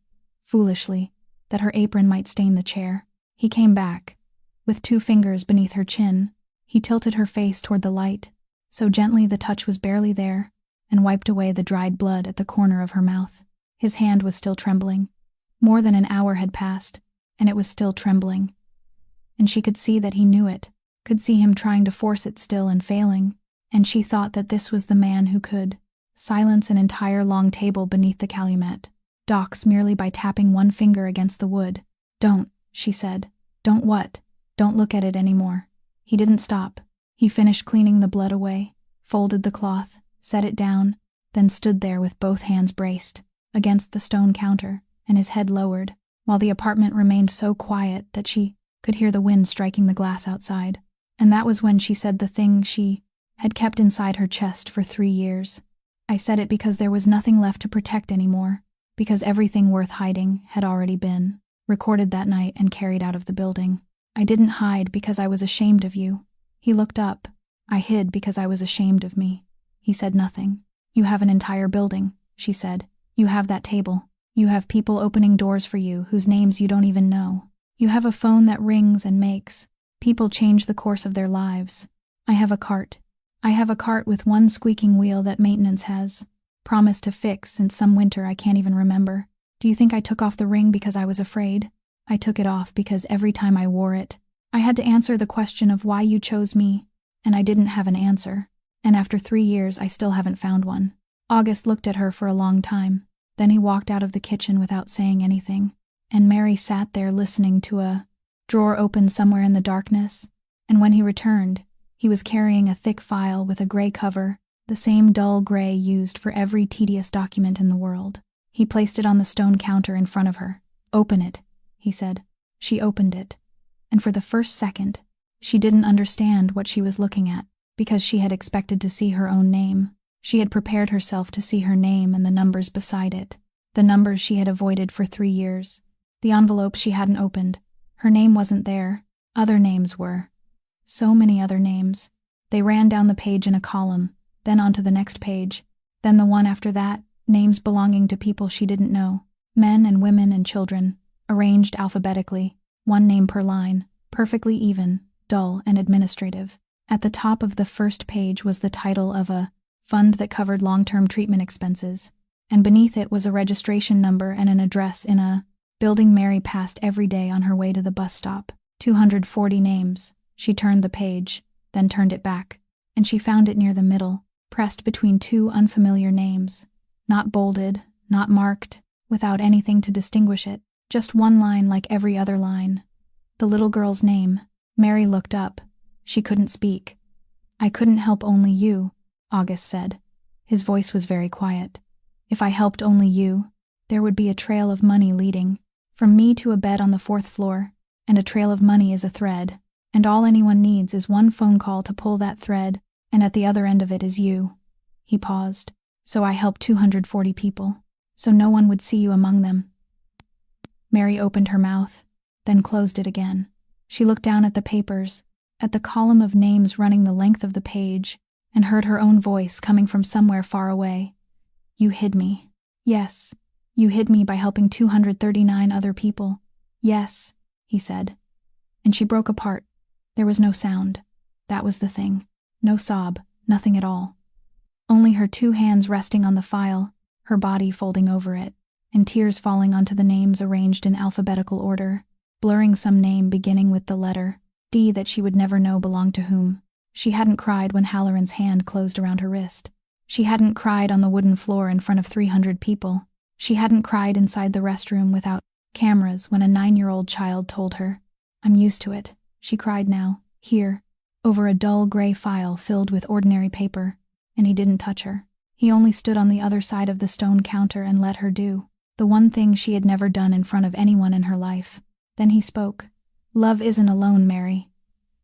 S1: foolishly, that her apron might stain the chair. He came back. With 2 fingers beneath her chin, he tilted her face toward the light, so gently the touch was barely there, and wiped away the dried blood at the corner of her mouth. His hand was still trembling. More than an hour had passed, and it was still trembling. And she could see that he knew it, could see him trying to force it still and failing, and she thought that this was the man who could silence an entire long table beneath the Calumet docks merely by tapping one finger against the wood. "Don't," she said. "Don't what?" "Don't look at it anymore." He didn't stop. He finished cleaning the blood away, folded the cloth, set it down, then stood there with both hands braced against the stone counter, and his head lowered, while the apartment remained so quiet that she could hear the wind striking the glass outside. And that was when she said the thing she had kept inside her chest for 3 years. "I said it because there was nothing left to protect anymore, because everything worth hiding had already been recorded that night and carried out of the building. I didn't hide because I was ashamed of you." He looked up. "I hid because I was ashamed of me." He said nothing. "You have an entire building," she said. "You have that table. You have people opening doors for you whose names you don't even know. You have a phone that rings and makes people change the course of their lives. I have a cart. I have a cart with one squeaking wheel that maintenance has promised to fix since some winter I can't even remember. Do you think I took off the ring because I was afraid? I took it off because every time I wore it, I had to answer the question of why you chose me, and I didn't have an answer. And after 3 years I still haven't found one." August looked at her for a long time. Then he walked out of the kitchen without saying anything, and Mary sat there listening to a drawer open somewhere in the darkness, and when he returned, he was carrying a thick file with a gray cover, the same dull gray used for every tedious document in the world. He placed it on the stone counter in front of her. "Open it," he said. She opened it, and for the first second, she didn't understand what she was looking at, because she had expected to see her own name. She had prepared herself to see her name and the numbers beside it, the numbers she had avoided for 3 years. The envelopes she hadn't opened. Her name wasn't there. Other names were. So many other names. They ran down the page in a column, then onto the next page, then the one after that, names belonging to people she didn't know, men and women and children, arranged alphabetically, one name per line, perfectly even, dull and administrative. At the top of the first page was the title of a fund that covered long-term treatment expenses, and beneath it was a registration number and an address in a building Mary passed every day on her way to the bus stop. 240 names. She turned the page, then turned it back, and she found it near the middle, pressed between 2 unfamiliar names. Not bolded, not marked, without anything to distinguish it, just one line like every other line. The little girl's name. Mary looked up. She couldn't speak. "I couldn't help only you," August said. His voice was very quiet. "If I helped only you, there would be a trail of money leading from me to a bed on the 4th floor, and a trail of money is a thread, and all anyone needs is one phone call to pull that thread, and at the other end of it is you." He paused. "So I helped 240 people, so no one would see you among them." Mary opened her mouth, then closed it again. She looked down at the papers, at the column of names running the length of the page, and heard her own voice coming from somewhere far away. "You hid me. Yes, you hid me by helping 239 other people. Yes," he said. And she broke apart, There was no sound. That was the thing. No sob, nothing at all. Only her 2 hands resting on the file, her body folding over it, and tears falling onto the names arranged in alphabetical order, blurring some name beginning with the letter D that she would never know belonged to whom. She hadn't cried when Halloran's hand closed around her wrist. She hadn't cried on the wooden floor in front of 300 people. She hadn't cried inside the restroom without cameras when a 9-year-old child told her, "I'm used to it." She cried now, here, over a dull gray file filled with ordinary paper, and he didn't touch her. He only stood on the other side of the stone counter and let her do the one thing she had never done in front of anyone in her life. Then he spoke. "Love isn't a loan, Mary.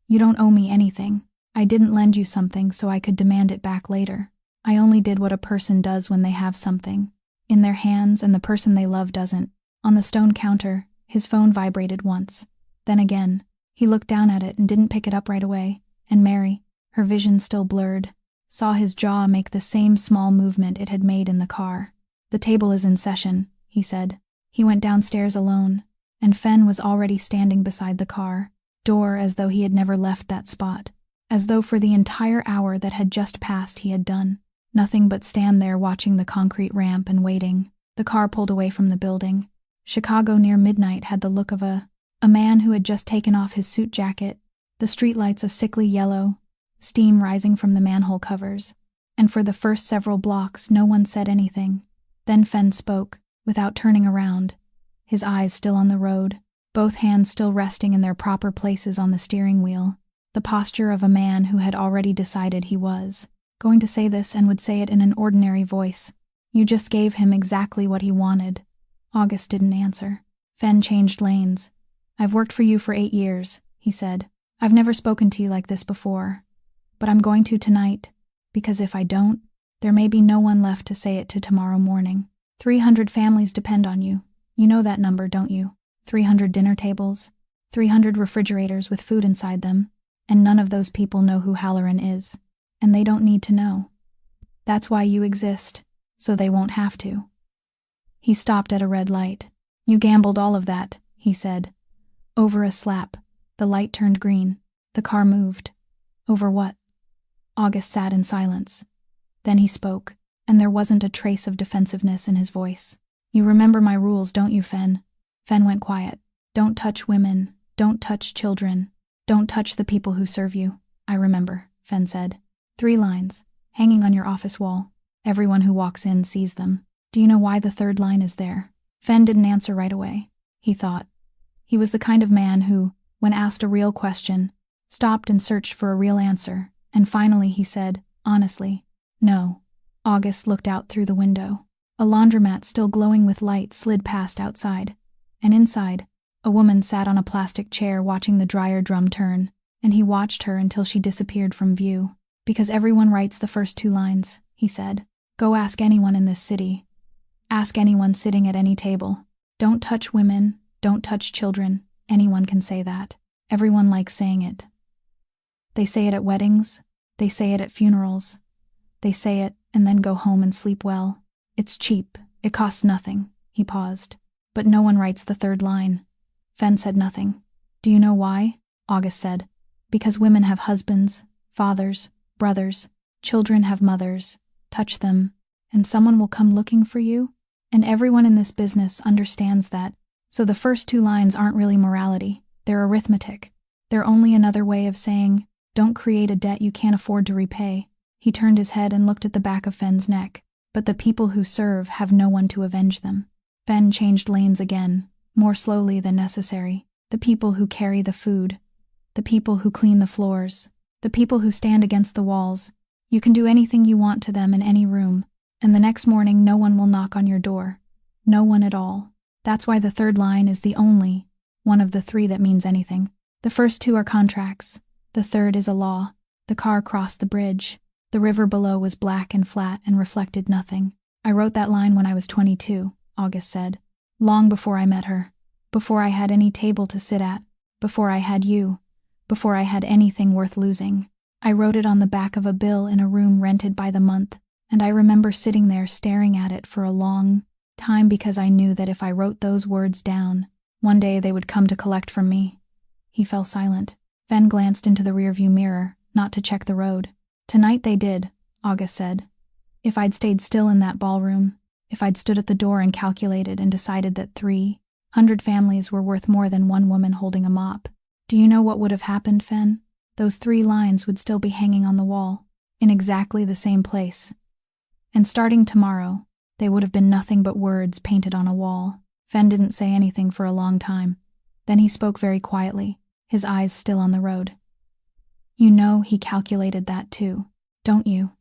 S1: You don't owe me anything. I didn't lend you something so I could demand it back later. I only did what a person does when they have something in their hands and the person they love doesn't." On the stone counter, his phone vibrated once. Then again. He looked down at it and didn't pick it up right away, and Mary, her vision still blurred, saw his jaw make the same small movement it had made in the car. "The table is in session," he said. He went downstairs alone, and Fen was already standing beside the car door as though he had never left that spot, as though for the entire hour that had just passed he had done nothing but stand there watching the concrete ramp and waiting. The car pulled away from the building. Chicago near midnight had the look of a man who had just taken off his suit jacket, the streetlights a sickly yellow, steam rising from the manhole covers, and for the first several blocks no one said anything. Then Fen spoke, without turning around, his eyes still on the road, both hands still resting in their proper places on the steering wheel, the posture of a man who had already decided he was going to say this and would say it in an ordinary voice. "You just gave him exactly what he wanted." August didn't answer. Fen changed lanes. "I've worked for you for 8 years, he said. "I've never spoken to you like this before. But I'm going to tonight, because if I don't, there may be no one left to say it to tomorrow morning. 300 families depend on you. You know that number, don't you? 300 dinner tables, 300 refrigerators with food inside them, and none of those people know who Halloran is. And they don't need to know. That's why you exist, so they won't have to." He stopped at a red light. "You gambled all of that," he said. Over a slap, the light turned green. The car moved. "Over what?" August sat in silence. Then he spoke, and there wasn't a trace of defensiveness in his voice. "You remember my rules, don't you, Fen?" Fen went quiet. "Don't touch women. Don't touch children. Don't touch the people who serve you." "I remember," Fen said. 3 lines, hanging on your office wall. Everyone who walks in sees them. Do you know why the 3rd line is there?" Fen didn't answer right away. He thought. He was the kind of man who, when asked a real question, stopped and searched for a real answer, and finally he said, honestly, "No." August looked out through the window. A laundromat still glowing with light slid past outside, and inside, a woman sat on a plastic chair watching the dryer drum turn, and he watched her until she disappeared from view. "Because everyone writes the first 2 lines," he said. "Go ask anyone in this city. Ask anyone sitting at any table. Don't touch women, don't touch children. Anyone can say that. Everyone likes saying it. They say it at weddings, they say it at funerals. They say it and then go home and sleep well. It's cheap, it costs nothing." He paused. "But no one writes the 3rd line." Fen said nothing. "Do you know why?" August said. "Because women have husbands, fathers, brothers, children have mothers. Touch them, and someone will come looking for you. And everyone in this business understands that. So the first 2 lines aren't really morality, they're arithmetic. They're only another way of saying, don't create a debt you can't afford to repay." He turned his head and looked at the back of Fen's neck. "But the people who serve have no one to avenge them." Fen changed lanes again, more slowly than necessary. "The people who carry the food, the people who clean the floors, the people who stand against the walls. You can do anything you want to them in any room, and the next morning no one will knock on your door. No one at all. That's why the 3rd line is the only one of the 3 that means anything. The first 2 are contracts. The 3rd is a law." The car crossed the bridge. The river below was black and flat and reflected nothing. "I wrote that line when I was 22, August said. "Long before I met her. Before I had any table to sit at. Before I had you. Before I had anything worth losing. I wrote it on the back of a bill in a room rented by the month, and I remember sitting there staring at it for a long time because I knew that if I wrote those words down, one day they would come to collect from me." He fell silent. Fen glanced into the rearview mirror, not to check the road. Tonight they did, August said. If I'd stayed still in that ballroom, if I'd stood at the door and calculated and decided that 300 families were worth more than one woman holding a mop. Do you know what would have happened, Fen? Those 3 lines would still be hanging on the wall, in exactly the same place. And starting tomorrow, they would have been nothing but words painted on a wall. Fen didn't say anything for a long time. Then he spoke very quietly, his eyes still on the road. You know he calculated that too, don't you?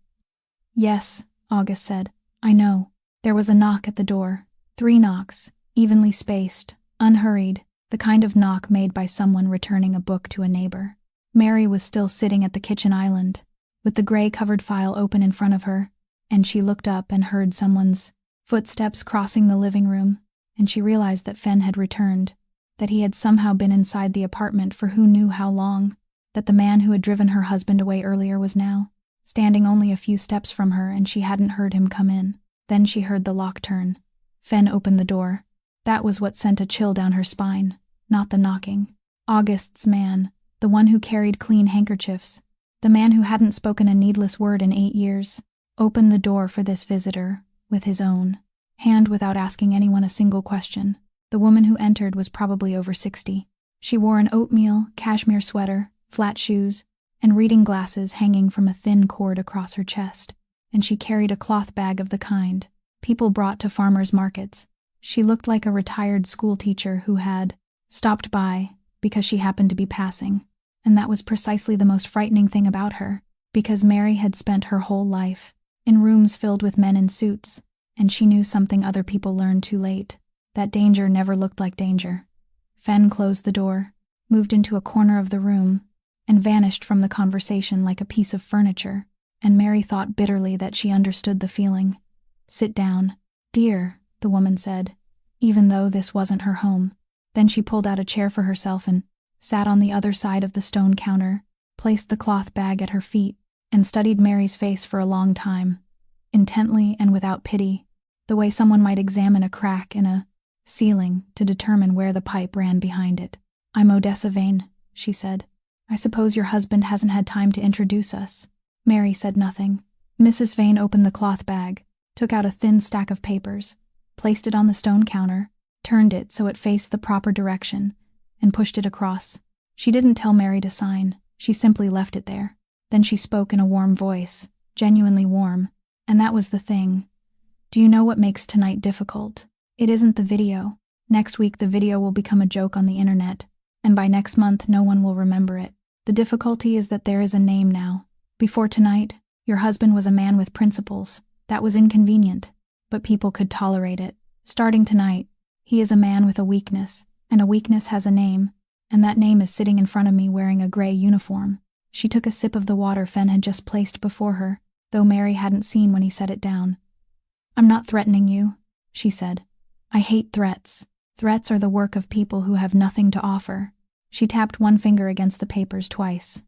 S1: Yes, August said. I know. There was a knock at the door. 3 knocks, evenly spaced, unhurried, the kind of knock made by someone returning a book to a neighbor. Mary was still sitting at the kitchen island, with the gray-covered file open in front of her, and she looked up and heard someone's footsteps crossing the living room, and she realized that Fen had returned, that he had somehow been inside the apartment for who knew how long, that the man who had driven her husband away earlier was now standing only a few steps from her, and she hadn't heard him come in. Then she heard the lock turn. Fen opened the door. That was what sent a chill down her spine, not the knocking. August's man, the one who carried clean handkerchiefs, the man who hadn't spoken a needless word in 8 years, opened the door for this visitor, with his own hand without asking anyone a single question. The woman who entered was probably over 60. She wore an oatmeal, cashmere sweater, flat shoes, and reading glasses hanging from a thin cord across her chest, and she carried a cloth bag of the kind people brought to farmers' markets. She looked like a retired school teacher who had stopped by because she happened to be passing, and that was precisely the most frightening thing about her, because Mary had spent her whole life in rooms filled with men in suits, and she knew something other people learned too late, that danger never looked like danger. Fen closed the door, moved into a corner of the room, and vanished from the conversation like a piece of furniture, and Mary thought bitterly that she understood the feeling. Sit down, dear, the woman said, even though this wasn't her home. Then she pulled out a chair for herself and sat on the other side of the stone counter, placed the cloth bag at her feet, and studied Mary's face for a long time, intently and without pity, the way someone might examine a crack in a ceiling to determine where the pipe ran behind it. I'm Odessa Vane, she said. I suppose your husband hasn't had time to introduce us. Mary said nothing. Mrs. Vane opened the cloth bag, took out a thin stack of papers, placed it on the stone counter, turned it so it faced the proper direction, and pushed it across. She didn't tell Mary to sign, she simply left it there. Then she spoke in a warm voice, genuinely warm, and that was the thing. Do you know what makes tonight difficult? It isn't the video. Next week the video will become a joke on the internet, and by next month no one will remember it. The difficulty is that there is a name now. Before tonight, your husband was a man with principles. That was inconvenient, but people could tolerate it. Starting tonight, he is a man with a weakness, and a weakness has a name, and that name is sitting in front of me wearing a gray uniform. She took a sip of the water Fen had just placed before her, though Mary hadn't seen when he set it down. I'm not threatening you, she said. I hate threats. Threats are the work of people who have nothing to offer. She tapped one finger against the papers twice.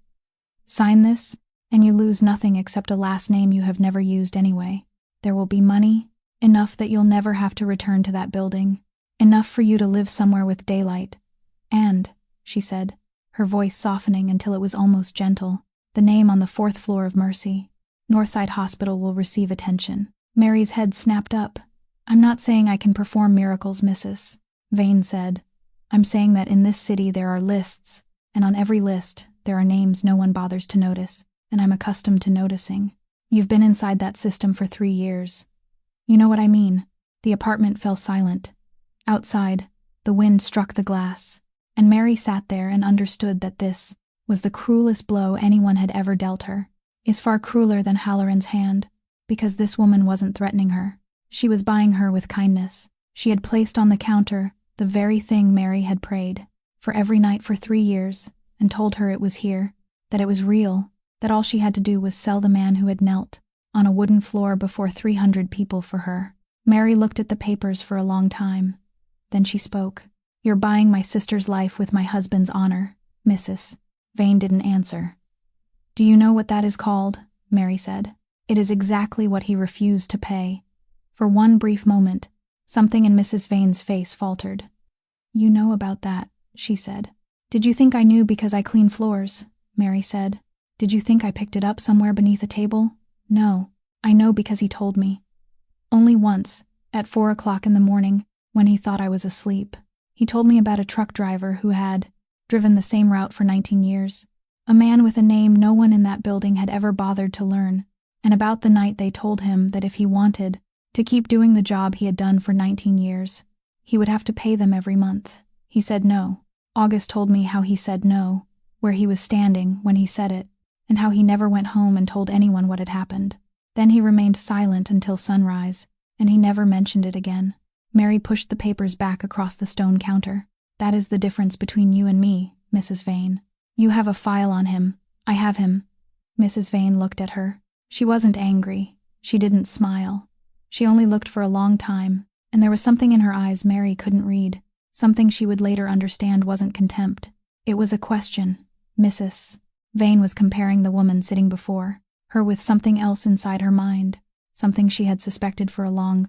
S1: Sign this, and you lose nothing except a last name you have never used anyway. There will be money, enough that you'll never have to return to that building, enough for you to live somewhere with daylight. And, she said, her voice softening until it was almost gentle, the name on the 4th floor of Mercy. Northside Hospital will receive attention. Mary's head snapped up. I'm not saying I can perform miracles, Mrs. Vane said. I'm saying that in this city there are lists, and on every list there are names no one bothers to notice, and I'm accustomed to noticing. You've been inside that system for 3 years. You know what I mean. The apartment fell silent. Outside, the wind struck the glass, and Mary sat there and understood that this was the cruelest blow anyone had ever dealt her. Is far crueler than Halloran's hand, because this woman wasn't threatening her. She was buying her with kindness. She had placed on the counter the very thing Mary had prayed for every night for 3 years, and told her it was here, that it was real, that all she had to do was sell the man who had knelt on a wooden floor before 300 people for her. Mary looked at the papers for a long time. Then she spoke. You're buying my sister's life with my husband's honor, Mrs. Vane didn't answer. Do you know what that is called? Mary said. It is exactly what he refused to pay. For one brief moment, something in Mrs. Vane's face faltered. You know about that, she said. Did you think I knew because I clean floors? Mary said. Did you think I picked it up somewhere beneath a table? No, I know because he told me. Only once, at 4 o'clock in the morning, when he thought I was asleep. He told me about a truck driver who had driven the same route for 19 years. A man with a name no one in that building had ever bothered to learn, and about the night they told him that if he wanted to keep doing the job he had done for 19 years, he would have to pay them every month. He said no. August told me how he said no, where he was standing when he said it, and how he never went home and told anyone what had happened. Then he remained silent until sunrise, and he never mentioned it again. Mary pushed the papers back across the stone counter. That is the difference between you and me, Mrs. Vane. You have a file on him. I have him. Mrs. Vane looked at her. She wasn't angry. She didn't smile. She only looked for a long time, and there was something in her eyes Mary couldn't read, something she would later understand wasn't contempt. It was a question. Mrs. Vane was comparing the woman sitting before her with something else inside her mind, something she had suspected for a long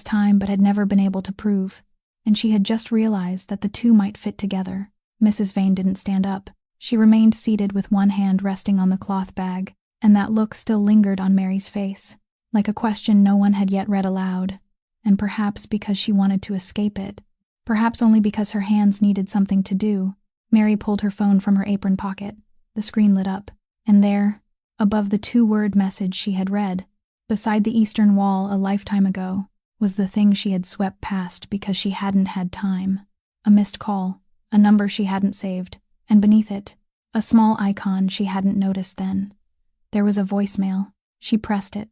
S1: time but had never been able to prove, and she had just realized that the two might fit together. Mrs. Vane didn't stand up. She remained seated with one hand resting on the cloth bag, and that look still lingered on Mary's face, like a question no one had yet read aloud, and perhaps because she wanted to escape it, perhaps only because her hands needed something to do, Mary pulled her phone from her apron pocket. The screen lit up, and there, above the two-word message she had read, beside the eastern wall a lifetime ago, was the thing she had swept past because she hadn't had time. A missed call, a number she hadn't saved, and beneath it, a small icon she hadn't noticed then. There was a voicemail. She pressed it.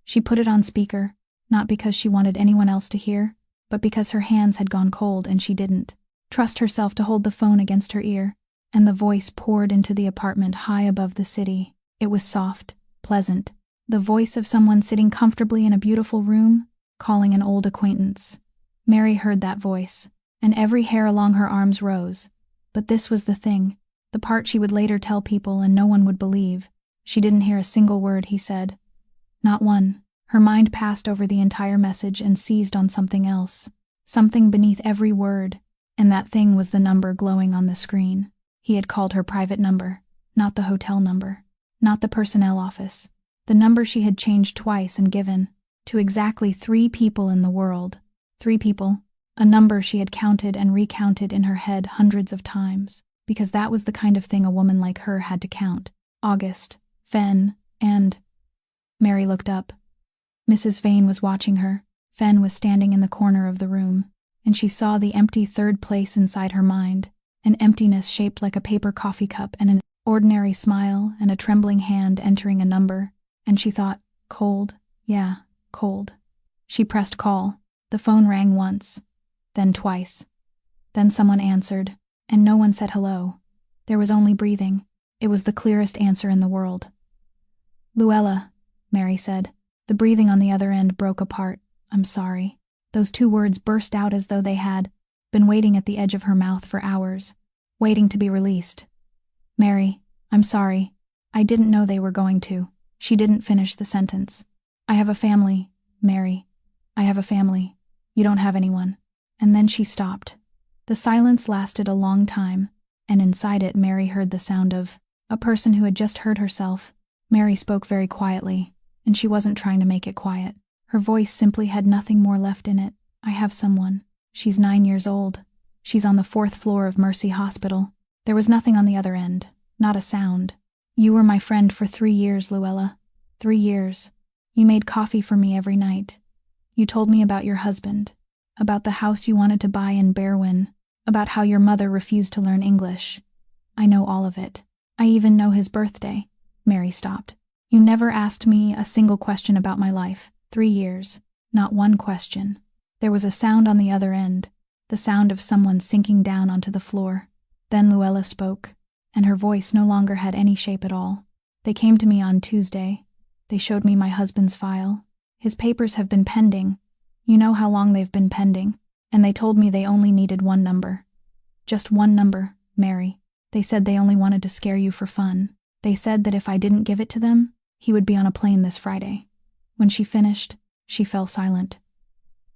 S1: She put it on speaker, not because she wanted anyone else to hear, but because her hands had gone cold and she didn't trust herself to hold the phone against her ear, and the voice poured into the apartment high above the city. It was soft, pleasant, the voice of someone sitting comfortably in a beautiful room, calling an old acquaintance. Mary heard that voice, and every hair along her arms rose. But this was the thing, the part she would later tell people and no one would believe. She didn't hear a single word he said. Not one. Her mind passed over the entire message and seized on something else, something beneath every word, and that thing was the number glowing on the screen. He had called her private number, not the hotel number, not the personnel office, the number she had changed twice and given to exactly 3 people in the world. 3 people, a number she had counted and recounted in her head hundreds of times, because that was the kind of thing a woman like her had to count. August, Fen, and... Mary looked up. Mrs. Vane was watching her. Fen was standing in the corner of the room, and she saw the empty third place inside her mind, an emptiness shaped like a paper coffee cup and an ordinary smile and a trembling hand entering a number, and she thought, cold, yeah, cold. She pressed call. The phone rang once, then twice. Then someone answered, and no one said hello. There was only breathing. It was the clearest answer in the world. Luella, Mary said. The breathing on the other end broke apart. I'm sorry. Those 2 words burst out as though they had been waiting at the edge of her mouth for hours, waiting to be released. Mary, I'm sorry. I didn't know they were going to. She didn't finish the sentence. I have a family, Mary. I have a family. You don't have anyone. And then she stopped. The silence lasted a long time, and inside it Mary heard the sound of a person who had just heard herself. Mary spoke very quietly, and she wasn't trying to make it quiet. Her voice simply had nothing more left in it. I have someone. She's 9 years old. She's on the 4th floor of Mercy Hospital. There was nothing on the other end, not a sound. You were my friend for 3 years, Luella. 3 years. You made coffee for me every night. You told me about your husband, about the house you wanted to buy in Berwyn, about how your mother refused to learn English. I know all of it. I even know his birthday. Mary stopped. You never asked me a single question about my life. 3 years. Not one question. There was a sound on the other end, the sound of someone sinking down onto the floor. Then Luella spoke, and her voice no longer had any shape at all. They came to me on Tuesday. They showed me my husband's file. His papers have been pending. You know how long they've been pending. And they told me they only needed 1 number. Just 1 number, Mary. They said they only wanted to scare you for fun. They said that if I didn't give it to them, he would be on a plane this Friday. When she finished, she fell silent.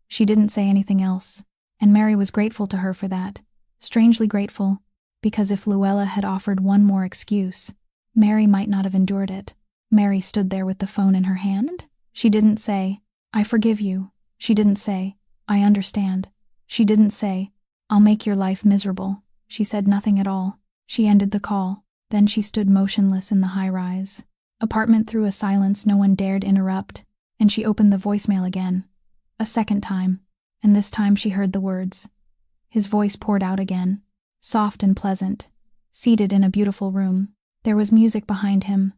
S1: She didn't say anything else, and Mary was grateful to her for that, strangely grateful, because if Luella had offered one more excuse, Mary might not have endured it. Mary stood there with the phone in her hand. She didn't say, "I forgive you." She didn't say, "I understand." She didn't say, "I'll make your life miserable." She said nothing at all. She ended the call. Then she stood motionless in the high-rise apartment through a silence no one dared interrupt, and she opened the voicemail again. A second time, and this time she heard the words. His voice poured out again, soft and pleasant, seated in a beautiful room. There was music behind him,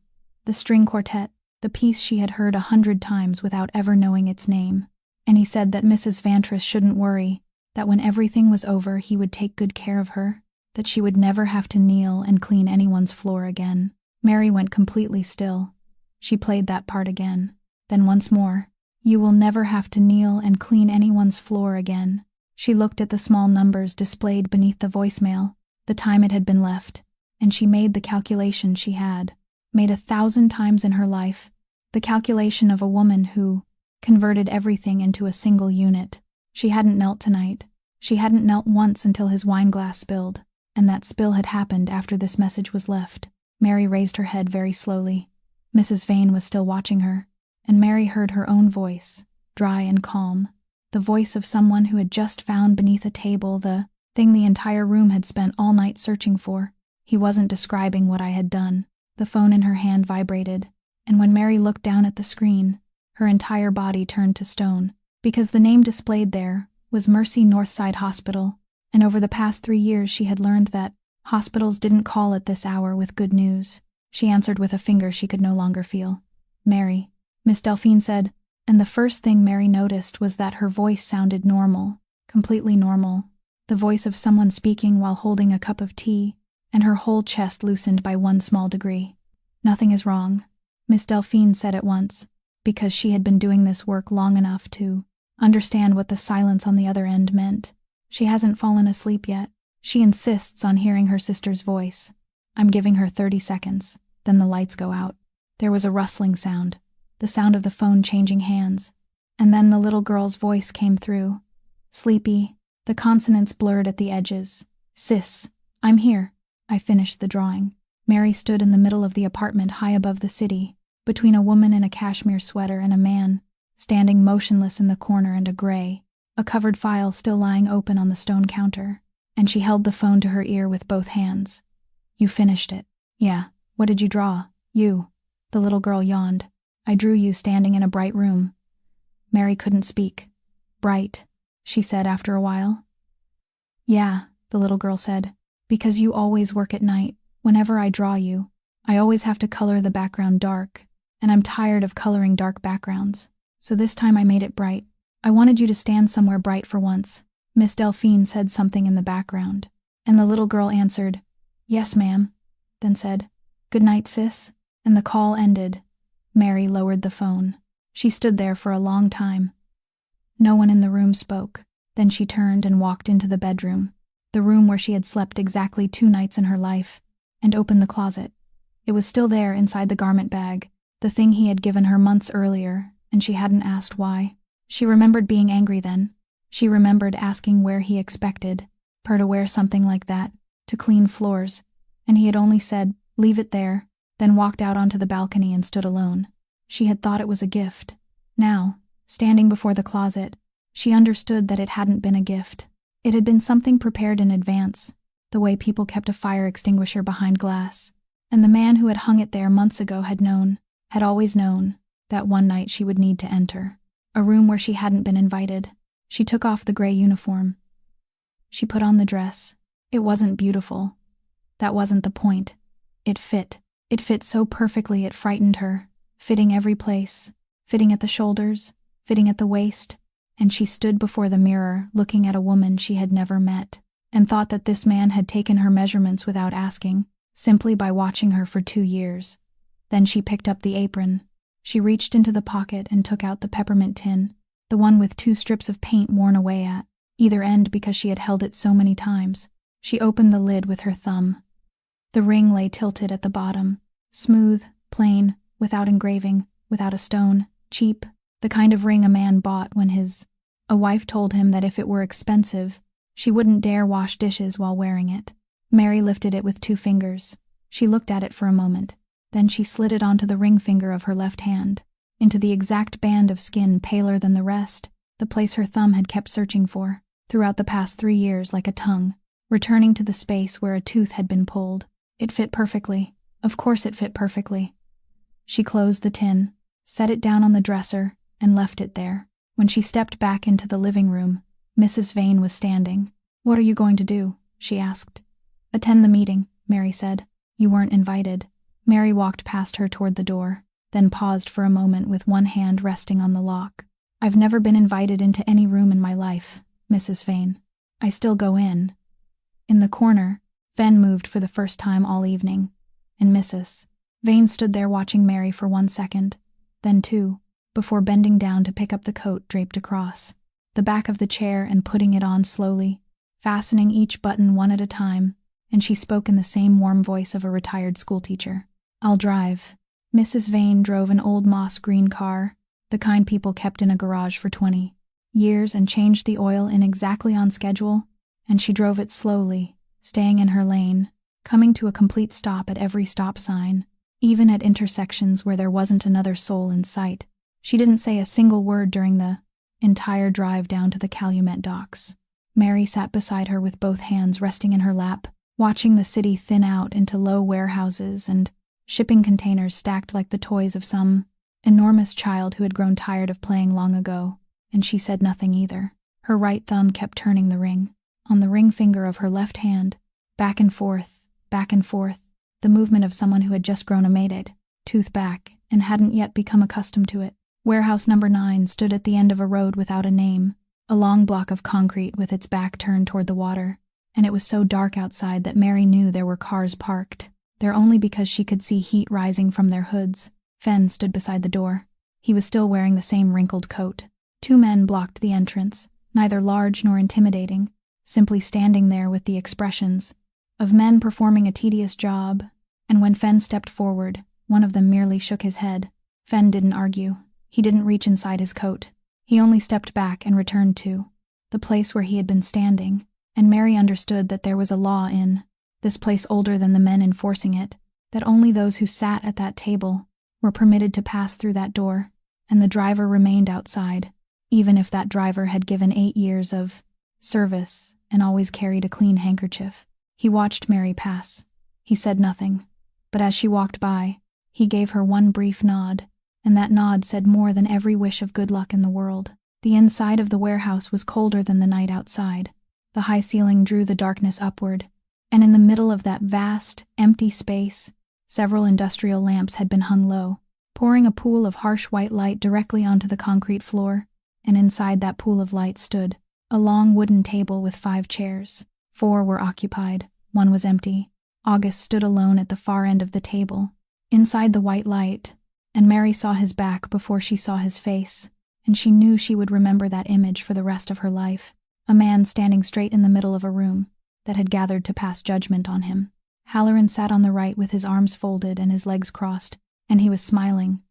S1: the string quartet, the piece she had heard 100 times without ever knowing its name. And he said that Mrs. Vantris shouldn't worry, that when everything was over he would take good care of her, that she would never have to kneel and clean anyone's floor again. Mary went completely still. She played that part again. Then once more, "You will never have to kneel and clean anyone's floor again." She looked at the small numbers displayed beneath the voicemail, the time it had been left, and she made the calculation she had made 1,000 times in her life, the calculation of a woman who converted everything into a single unit. She hadn't knelt tonight. She hadn't knelt once until his wineglass spilled, and that spill had happened after this message was left. Mary raised her head very slowly. Mrs. Vane was still watching her, and Mary heard her own voice, dry and calm, the voice of someone who had just found beneath a table the thing the entire room had spent all night searching for. He wasn't describing what I had done. The phone in her hand vibrated, and when Mary looked down at the screen, her entire body turned to stone, because the name displayed there was Mercy Northside Hospital, and over the past 3 years she had learned that hospitals didn't call at this hour with good news. She answered with a finger she could no longer feel. "Mary," Miss Delphine said, and the first thing Mary noticed was that her voice sounded normal, completely normal, the voice of someone speaking while holding a cup of tea, and her whole chest loosened by one small degree. "Nothing is wrong," Miss Delphine said at once, because she had been doing this work long enough to understand what the silence on the other end meant. "She hasn't fallen asleep yet. She insists on hearing her sister's voice. I'm giving her 30 seconds, then the lights go out." There was a rustling sound, the sound of the phone changing hands, and then the little girl's voice came through. Sleepy, the consonants blurred at the edges. "Sis, I'm here." I finished the drawing. Mary stood in the middle of the apartment high above the city, between a woman in a cashmere sweater and a man, standing motionless in the corner, and a covered file still lying open on the stone counter, and she held the phone to her ear with both hands. "You finished it." "Yeah. What did you draw?" "You." The little girl yawned. "I drew you standing in a bright room." Mary couldn't speak. "Bright," she said after a while. "Yeah," the little girl said, "because you always work at night. Whenever I draw you, I always have to color the background dark, and I'm tired of coloring dark backgrounds. So this time I made it bright. I wanted you to stand somewhere bright for once." Miss Delphine said something in the background, and the little girl answered, "Yes, ma'am," then said, "Good night, sis," and the call ended. Mary lowered the phone. She stood there for a long time. No one in the room spoke. Then she turned and walked into the bedroom, the room where she had slept exactly 2 nights in her life, and opened the closet. It was still there inside the garment bag, the thing he had given her months earlier, and she hadn't asked why. She remembered being angry then. She remembered asking where he expected her to wear something like that, to clean floors, and he had only said, "Leave it there," then walked out onto the balcony and stood alone. She had thought it was a gift. Now, standing before the closet, she understood that it hadn't been a gift. It had been something prepared in advance, the way people kept a fire extinguisher behind glass, and the man who had hung it there months ago had always known, that one night she would need to enter. A room where she hadn't been invited. She took off the gray uniform. She put on the dress. It wasn't beautiful. That wasn't the point. It fit. It fit so perfectly it frightened her, fitting every place, fitting at the shoulders, fitting at the waist, and she stood before the mirror looking at a woman she had never met, and thought that this man had taken her measurements without asking, simply by watching her for 2 years. Then she picked up the apron. She reached into the pocket and took out the peppermint tin, the one with 2 strips of paint worn away at either end because she had held it so many times. She opened the lid with her thumb. The ring lay tilted at the bottom, smooth, plain, without engraving, without a stone, cheap, the kind of ring a man bought when a wife told him that if it were expensive, she wouldn't dare wash dishes while wearing it. Mary lifted it with 2 fingers. She looked at it for a moment. Then she slid it onto the ring finger of her left hand, into the exact band of skin paler than the rest, the place her thumb had kept searching for, throughout the past 3 years like a tongue, returning to the space where a tooth had been pulled. It fit perfectly. Of course it fit perfectly. She closed the tin, set it down on the dresser, and left it there. When she stepped back into the living room, Mrs. Vane was standing. "What are you going to do?" she asked. "Attend the meeting," Mary said. "You weren't invited." Mary walked past her toward the door, then paused for a moment with one hand resting on the lock. "I've never been invited into any room in my life, Mrs. Vane. I still go in." In the corner, Fen moved for the first time all evening, and Mrs. Vane stood there watching Mary for 1 second, then 2, before bending down to pick up the coat draped across the back of the chair and putting it on slowly, fastening each button one at a time, and she spoke in the same warm voice of a retired schoolteacher. "I'll drive." Mrs. Vane drove an old moss green car, the kind people kept in a garage for 20 years, and changed the oil in exactly on schedule, and she drove it slowly, staying in her lane, coming to a complete stop at every stop sign, even at intersections where there wasn't another soul in sight. She didn't say a single word during the entire drive down to the Calumet docks. Mary sat beside her with both hands resting in her lap, watching the city thin out into low warehouses and shipping containers stacked like the toys of some enormous child who had grown tired of playing long ago, and she said nothing either. Her right thumb kept turning the ring, on the ring finger of her left hand, back and forth, the movement of someone who had just grown a mated tooth back and hadn't yet become accustomed to it. Warehouse number 9 stood at the end of a road without a name, a long block of concrete with its back turned toward the water, and it was so dark outside that Mary knew there were cars parked there only because she could see heat rising from their hoods. Fen stood beside the door. He was still wearing the same wrinkled coat. 2 men blocked the entrance, neither large nor intimidating, simply standing there with the expressions of men performing a tedious job, and when Fen stepped forward, one of them merely shook his head. Fen didn't argue. He didn't reach inside his coat. He only stepped back and returned to the place where he had been standing, and Mary understood that there was a law in this place older than the men enforcing it, that only those who sat at that table were permitted to pass through that door, and the driver remained outside, even if that driver had given 8 years of service and always carried a clean handkerchief. He watched Mary pass. He said nothing, but as she walked by, he gave her one brief nod, and that nod said more than every wish of good luck in the world. The inside of the warehouse was colder than the night outside. The high ceiling drew the darkness upward, and in the middle of that vast, empty space, several industrial lamps had been hung low, pouring a pool of harsh white light directly onto the concrete floor, and inside that pool of light stood a long wooden table with 5 chairs. 4 were occupied, 1 was empty. August stood alone at the far end of the table, inside the white light, and Mary saw his back before she saw his face, and she knew she would remember that image for the rest of her life. A man standing straight in the middle of a room that had gathered to pass judgment on him. Halloran sat on the right with his arms folded and his legs crossed, and he was smiling.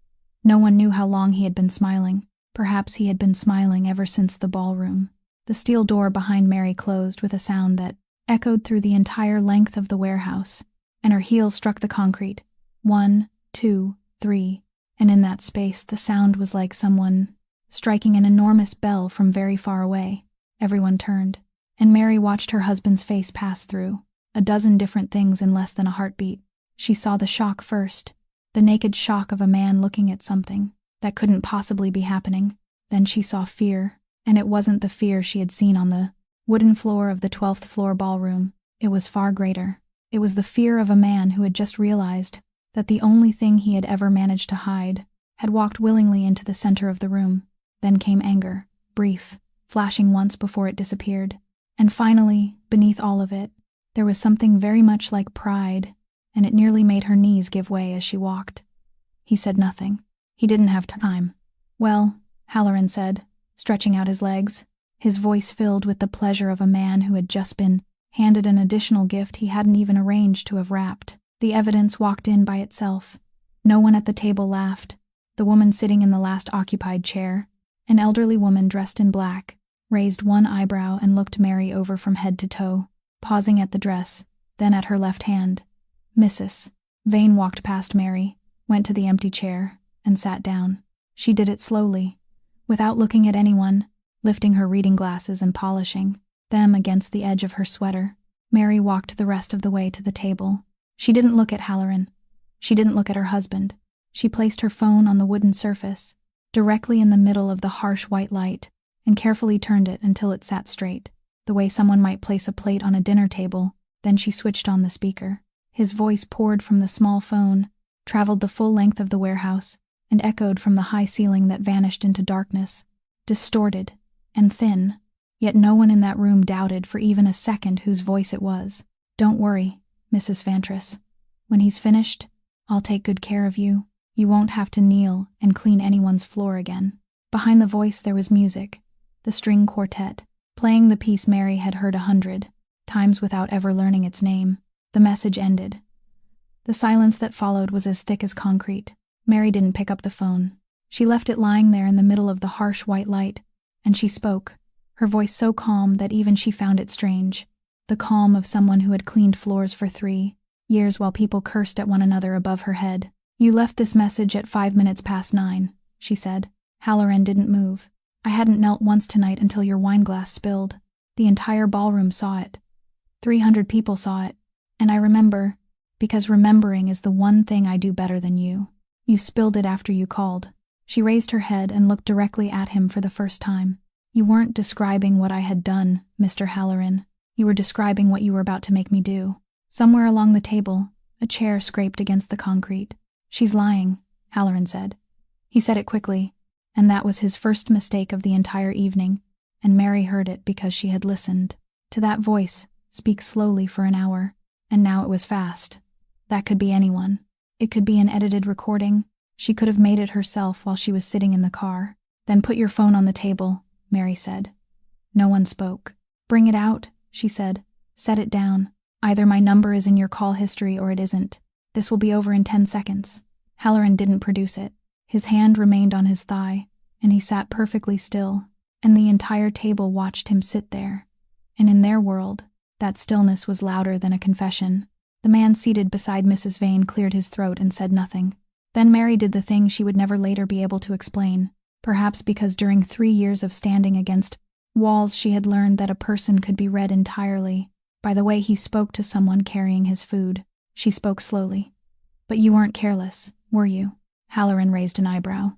S1: No one knew how long he had been smiling. Perhaps he had been smiling ever since the ballroom. The steel door behind Mary closed with a sound that echoed through the entire length of the warehouse, and her heels struck the concrete. 1, 2, 3, and in that space the sound was like someone striking an enormous bell from very far away. Everyone turned, and Mary watched her husband's face pass through a dozen different things in less than a heartbeat. She saw the shock first, the naked shock of a man looking at something that couldn't possibly be happening. Then she saw fear, and it wasn't the fear she had seen on the wooden floor of the 12th floor ballroom. It was far greater. It was the fear of a man who had just realized that the only thing he had ever managed to hide had walked willingly into the center of the room. Then came anger, brief, flashing once before it disappeared. And finally, beneath all of it, there was something very much like pride, and it nearly made her knees give way as she walked. He said nothing. He didn't have time. "Well," Halloran said, stretching out his legs, his voice filled with the pleasure of a man who had just been handed an additional gift he hadn't even arranged to have wrapped. The evidence walked in by itself. No one at the table laughed. The woman sitting in the last occupied chair, an elderly woman dressed in black, raised one eyebrow and looked Mary over from head to toe. Pausing at the dress, then at her left hand. Mrs. Vane walked past Mary, went to the empty chair, and sat down. She did it slowly, without looking at anyone, lifting her reading glasses and polishing them against the edge of her sweater. Mary walked the rest of the way to the table. She didn't look at Halloran. She didn't look at her husband. She placed her phone on the wooden surface, directly in the middle of the harsh white light, and carefully turned it until it sat straight, the way someone might place a plate on a dinner table. Then she switched on the speaker. His voice poured from the small phone, traveled the full length of the warehouse, and echoed from the high ceiling that vanished into darkness, distorted and thin. Yet no one in that room doubted for even a second whose voice it was. "Don't worry, Mrs. Vantris. When he's finished, I'll take good care of you. You won't have to kneel and clean anyone's floor again." Behind the voice there was music, the string quartet, playing the piece Mary had heard 100 times without ever learning its name. The message ended. The silence that followed was as thick as concrete. Mary didn't pick up the phone. She left it lying there in the middle of the harsh white light, and she spoke, her voice so calm that even she found it strange. The calm of someone who had cleaned floors for 3 years while people cursed at one another above her head. "You left this message at 9:05, she said. "Halloran didn't move. I hadn't knelt once tonight until your wineglass spilled. The entire ballroom saw it. 300 people saw it. And I remember, because remembering is the one thing I do better than you. You spilled it after you called." She raised her head and looked directly at him for the first time. "You weren't describing what I had done, Mr. Halloran. You were describing what you were about to make me do." Somewhere along the table, a chair scraped against the concrete. "She's lying," Halloran said. He said it quickly, and that was his first mistake of the entire evening, and Mary heard it because she had listened to that voice speak slowly for an hour, and now it was fast. That could be anyone. It could be an edited recording. She could have made it herself while she was sitting in the car. "Then put your phone on the table," Mary said. No one spoke. "Bring it out," she said. "Set it down. Either my number is in your call history or it isn't. This will be over in 10 seconds. Halloran didn't produce it. His hand remained on his thigh, and he sat perfectly still, and the entire table watched him sit there. And in their world, that stillness was louder than a confession. The man seated beside Mrs. Vane cleared his throat and said nothing. Then Mary did the thing she would never later be able to explain, perhaps because during 3 years of standing against walls she had learned that a person could be read entirely by the way he spoke to someone carrying his food. She spoke slowly. "But you weren't careless, were you?" Halloran raised an eyebrow.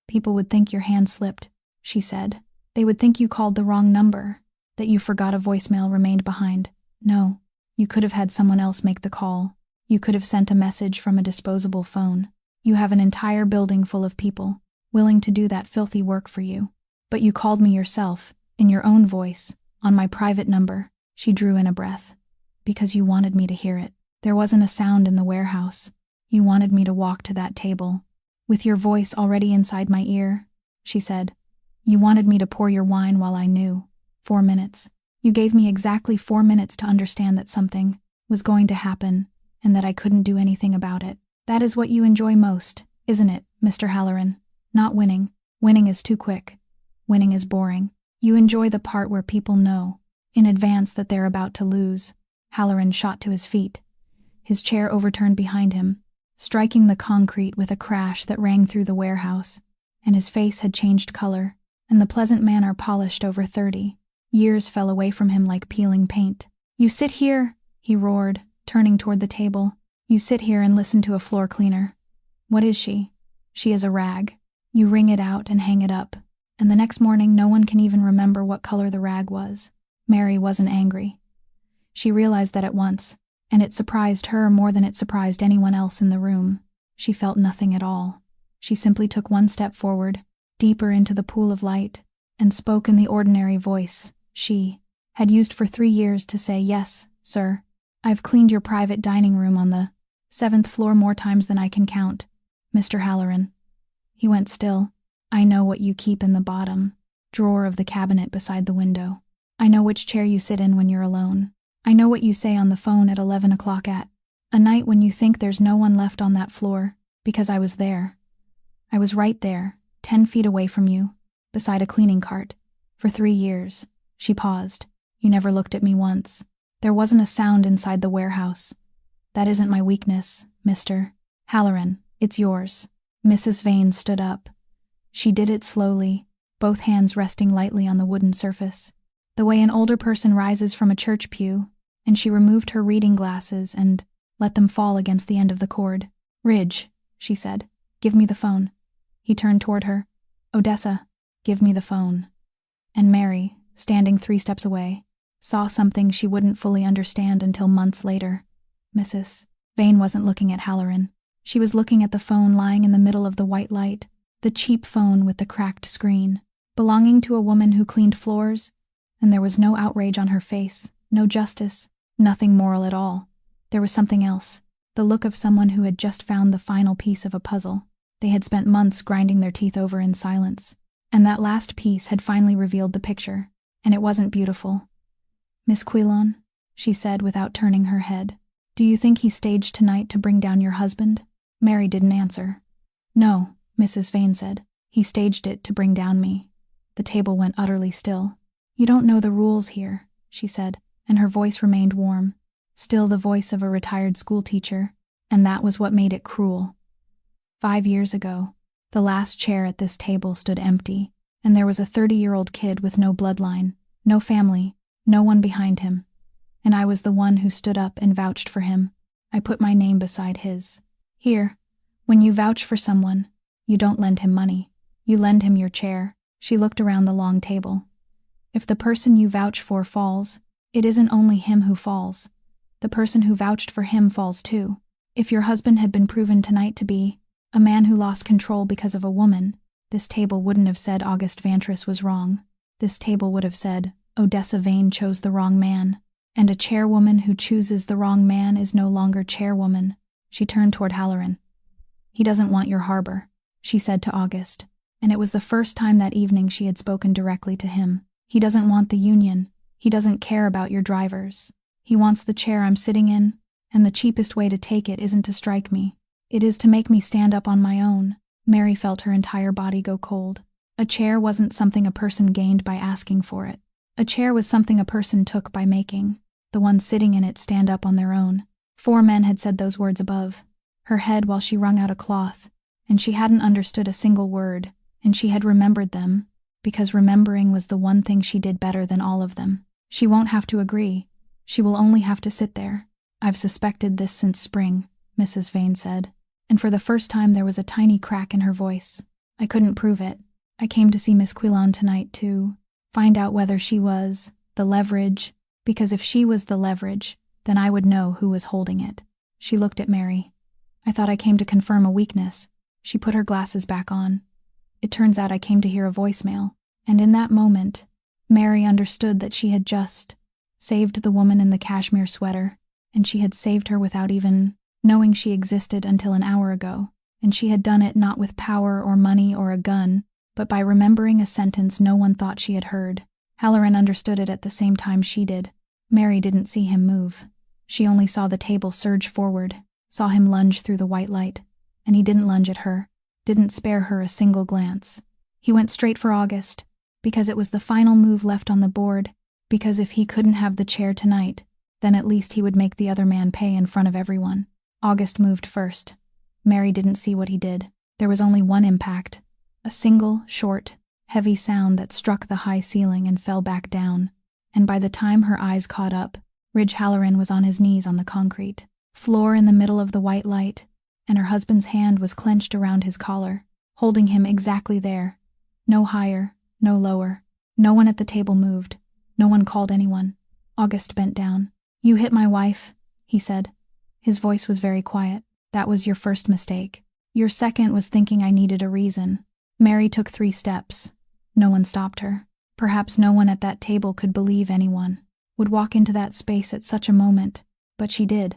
S1: "People would think your hand slipped," she said. "They would think you called the wrong number, that you forgot a voicemail remained behind. No, you could have had someone else make the call. You could have sent a message from a disposable phone. You have an entire building full of people, willing to do that filthy work for you. But you called me yourself, in your own voice, on my private number." She drew in a breath. "Because you wanted me to hear it. There wasn't a sound in the warehouse. You wanted me to walk to that table, with your voice already inside my ear," she said. "You wanted me to pour your wine while I knew. 4 minutes. You gave me exactly 4 minutes to understand that something was going to happen, and that I couldn't do anything about it. That is what you enjoy most, isn't it, Mr. Halloran? Not winning. Winning is too quick. Winning is boring. You enjoy the part where people know, in advance, that they're about to lose." Halloran shot to his feet. His chair overturned behind him, striking the concrete with a crash that rang through the warehouse, and his face had changed color, and the pleasant manner polished over 30 years fell away from him like peeling paint. "You sit here," he roared, turning toward the table. "You sit here and listen to a floor cleaner. What is she? She is a rag. You wring it out and hang it up, and the next morning no one can even remember what color the rag was." Mary wasn't angry. She realized that at once, and it surprised her more than it surprised anyone else in the room. She felt nothing at all. She simply took one step forward, deeper into the pool of light, and spoke in the ordinary voice she had used for 3 years to say, "Yes, sir. I've cleaned your private dining room on the 7th floor more times than I can count, Mr. Halloran." He went still. "I know what you keep in the bottom drawer of the cabinet beside the window. I know which chair you sit in when you're alone. I know what you say on the phone at 11 o'clock at a night when you think there's no one left on that floor, because I was there. I was right there, 10 feet away from you, beside a cleaning cart, for 3 years." She paused. "You never looked at me once. There wasn't a sound inside the warehouse. That isn't my weakness, Mr. Halloran. It's yours. Mrs. Vane stood up. She did it slowly, both hands resting lightly on the wooden surface, the way an older person rises from a church pew, and she removed her reading glasses and let them fall against the end of the cord. Ridge, she said, give me the phone. He turned toward her. Odessa, give me the phone. And Mary, standing 3 steps away, saw something she wouldn't fully understand until months later. Mrs. Vane wasn't looking at Halloran. She was looking at the phone lying in the middle of the white light, the cheap phone with the cracked screen, belonging to a woman who cleaned floors, and there was no outrage on her face, no justice, nothing moral at all. There was something else, the look of someone who had just found the final piece of a puzzle. They had spent months grinding their teeth over in silence, and that last piece had finally revealed the picture, and it wasn't beautiful. Miss Quilon, she said without turning her head, do you think he staged tonight to bring down your husband? Mary didn't answer. No, Mrs. Vane said. He staged it to bring down me. The table went utterly still. You don't know the rules here, she said, and her voice remained warm, still the voice of a retired schoolteacher, and that was what made it cruel. 5 years ago, the last chair at this table stood empty, and there was a 30-year-old kid with no bloodline, no family, no one behind him. And I was the one who stood up and vouched for him. I put my name beside his. Here, when you vouch for someone, you don't lend him money. You lend him your chair. She looked around the long table. If the person you vouch for falls, it isn't only him who falls. The person who vouched for him falls too. If your husband had been proven tonight to be a man who lost control because of a woman, this table wouldn't have said August Vantris was wrong. This table would have said Odessa Vane chose the wrong man, and a chairwoman who chooses the wrong man is no longer chairwoman. She turned toward Halloran. He doesn't want your harbor, she said to August, and it was the first time that evening she had spoken directly to him. He doesn't want the union. He doesn't care about your drivers. He wants the chair I'm sitting in, and the cheapest way to take it isn't to strike me. It is to make me stand up on my own. Mary felt her entire body go cold. A chair wasn't something a person gained by asking for it. A chair was something a person took by making the ones sitting in it stand up on their own. 4 men had said those words above her head while she wrung out a cloth, and she hadn't understood a single word, and she had remembered them, because remembering was the one thing she did better than all of them. She won't have to agree. She will only have to sit there. I've suspected this since spring, Mrs. Vane said, and for the first time there was a tiny crack in her voice. I couldn't prove it. I came to see Miss Quilon tonight to find out whether she was the leverage, because if she was the leverage, then I would know who was holding it. She looked at Mary. I thought I came to confirm a weakness. She put her glasses back on. It turns out I came to hear a voicemail, and in that moment, Mary understood that she had just saved the woman in the cashmere sweater, and she had saved her without even knowing she existed until an hour ago, and she had done it not with power or money or a gun, but by remembering a sentence no one thought she had heard. Halloran understood it at the same time she did. Mary didn't see him move. She only saw the table surge forward, saw him lunge through the white light, and he didn't lunge at her, didn't spare her a single glance. He went straight for August, because it was the final move left on the board, because if he couldn't have the chair tonight, then at least he would make the other man pay in front of everyone. August moved first. Mary didn't see what he did. There was only one impact, a single, short, heavy sound that struck the high ceiling and fell back down, and by the time her eyes caught up, Ridge Halloran was on his knees on the concrete floor in the middle of the white light, and her husband's hand was clenched around his collar, holding him exactly there. No higher, no lower. No one at the table moved. No one called anyone. August bent down. You hit my wife, he said. His voice was very quiet. That was your first mistake. Your second was thinking I needed a reason. Mary took 3 steps. No one stopped her. Perhaps no one at that table could believe anyone would walk into that space at such a moment, but she did,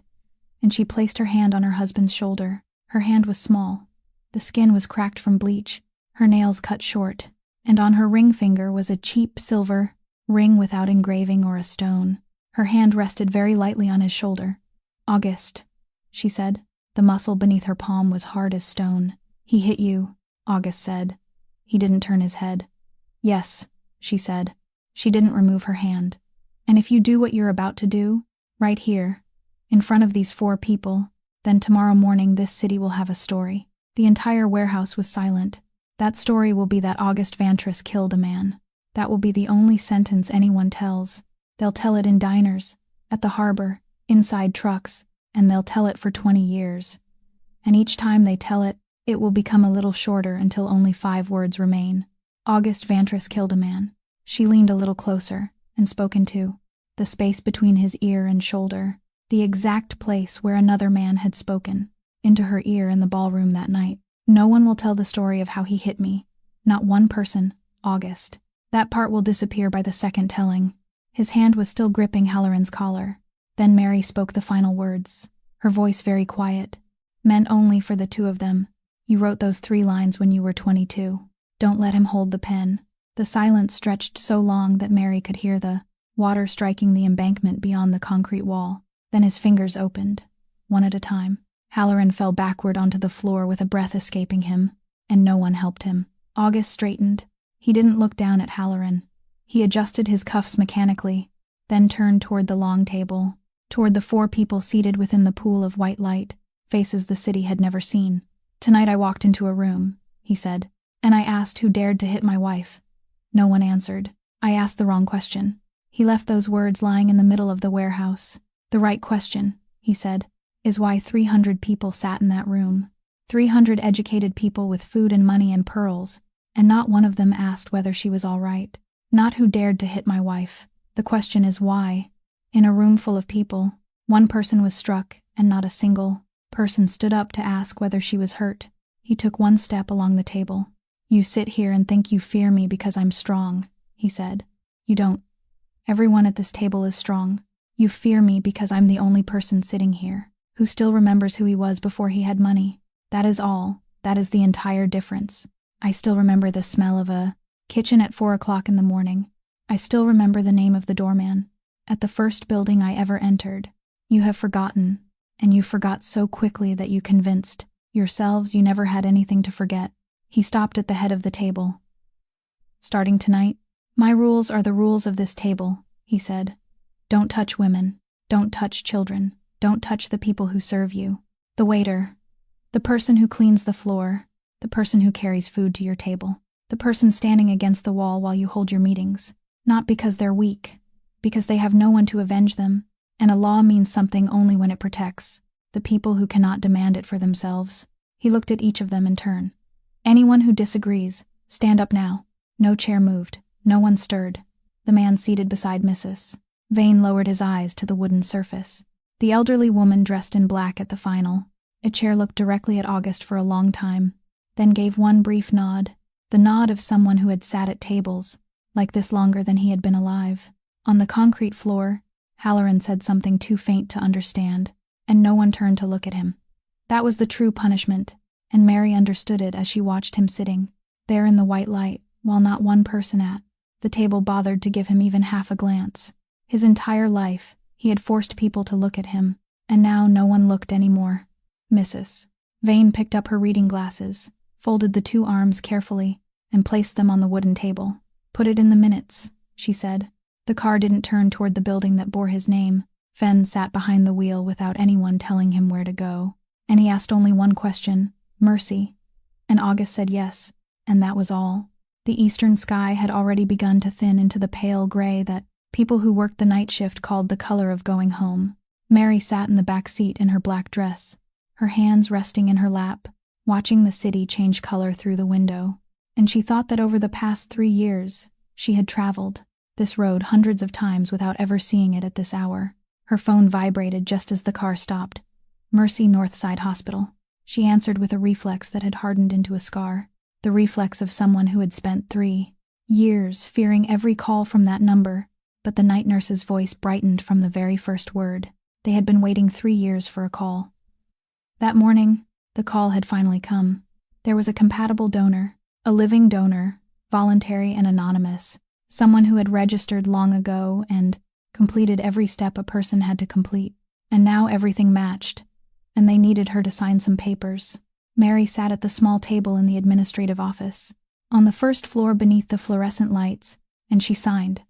S1: and she placed her hand on her husband's shoulder. Her hand was small. The skin was cracked from bleach, her nails cut short, and on her ring finger was a cheap silver ring without engraving or a stone. Her hand rested very lightly on his shoulder. August, she said. The muscle beneath her palm was hard as stone. He hit you, August said. He didn't turn his head. Yes, she said. She didn't remove her hand. And if you do what you're about to do, Right here, in front of these 4 people. Then tomorrow morning this city will have a story. The entire warehouse was silent. That story will be that August Vantris killed a man. That will be the only sentence anyone tells. They'll tell it in diners, at the harbor, inside trucks, and they'll tell it for 20 years. And each time they tell it, it will become a little shorter until only 5 words remain. August Vantris killed a man. She leaned a little closer and spoke into the space between his ear and shoulder, the exact place where another man had spoken, into her ear in the ballroom that night. No one will tell the story of how he hit me. Not one person, August. That part will disappear by the second telling. His hand was still gripping Halloran's collar. Then Mary spoke the final words, her voice very quiet. Meant only for the 2 of them. You wrote those 3 lines when you were 22. Don't let him hold the pen. The silence stretched so long that Mary could hear the water striking the embankment beyond the concrete wall. Then his fingers opened, one at a time. Halloran fell backward onto the floor with a breath escaping him, and no one helped him. August straightened. He didn't look down at Halloran. He adjusted his cuffs mechanically, then turned toward the long table, toward the 4 people seated within the pool of white light, faces the city had never seen. Tonight I walked into a room, he said, and I asked who dared to hit my wife. No one answered. I asked the wrong question. He left those words lying in the middle of the warehouse. The right question, he said, is why 300 people sat in that room. 300 educated people with food and money and pearls, and not one of them asked whether she was all right. Not who dared to hit my wife. The question is why. In a room full of people, 1 person was struck, and not a single person stood up to ask whether she was hurt. He took 1 step along the table. You sit here and think you fear me because I'm strong, he said. You don't. Everyone at this table is strong. You fear me because I'm the only person sitting here who still remembers who he was before he had money. That is all. That is the entire difference. I still remember the smell of a kitchen at 4 o'clock in the morning. I still remember the name of the doorman at the first building I ever entered. You have forgotten, and you forgot so quickly that you convinced yourselves you never had anything to forget. He stopped at the head of the table. Starting tonight, my rules are the rules of this table, he said. Don't touch women. Don't touch children. Don't touch the people who serve you. The waiter. The person who cleans the floor. The person who carries food to your table. The person standing against the wall while you hold your meetings. Not because they're weak. Because they have no one to avenge them. And a law means something only when it protects the people who cannot demand it for themselves. He looked at each of them in turn. Anyone who disagrees, stand up now. No chair moved. No one stirred. The man seated beside Mrs. Vane lowered his eyes to the wooden surface. The elderly woman dressed in black at the final. A chair looked directly at August for a long time, then gave 1 brief nod, the nod of someone who had sat at tables like this longer than he had been alive. On the concrete floor, Halloran said something too faint to understand, and no one turned to look at him. That was the true punishment, and Mary understood it as she watched him sitting there in the white light, while not 1 person at the table bothered to give him even half a glance. His entire life, he had forced people to look at him, and now no one looked anymore. Mrs. Vane picked up her reading glasses, folded the 2 arms carefully, and placed them on the wooden table. Put it in the minutes, she said. The car didn't turn toward the building that bore his name. Fenn sat behind the wheel without anyone telling him where to go, and he asked only 1 question, mercy. And August said yes, and that was all. The eastern sky had already begun to thin into the pale gray that people who worked the night shift called the color of going home. Mary sat in the back seat in her black dress, her hands resting in her lap, watching the city change color through the window. And she thought that over the past 3 years, she had traveled this road hundreds of times without ever seeing it at this hour. Her phone vibrated just as the car stopped. Mercy Northside Hospital. She answered with a reflex that had hardened into a scar. The reflex of someone who had spent 3 years fearing every call from that number. But the night nurse's voice brightened from the very first word. They had been waiting 3 years for a call. That morning, the call had finally come. There was a compatible donor, a living donor, voluntary and anonymous, someone who had registered long ago and completed every step a person had to complete. And now everything matched, and they needed her to sign some papers. Mary sat at the small table in the administrative office, on the first floor beneath the fluorescent lights, and she signed.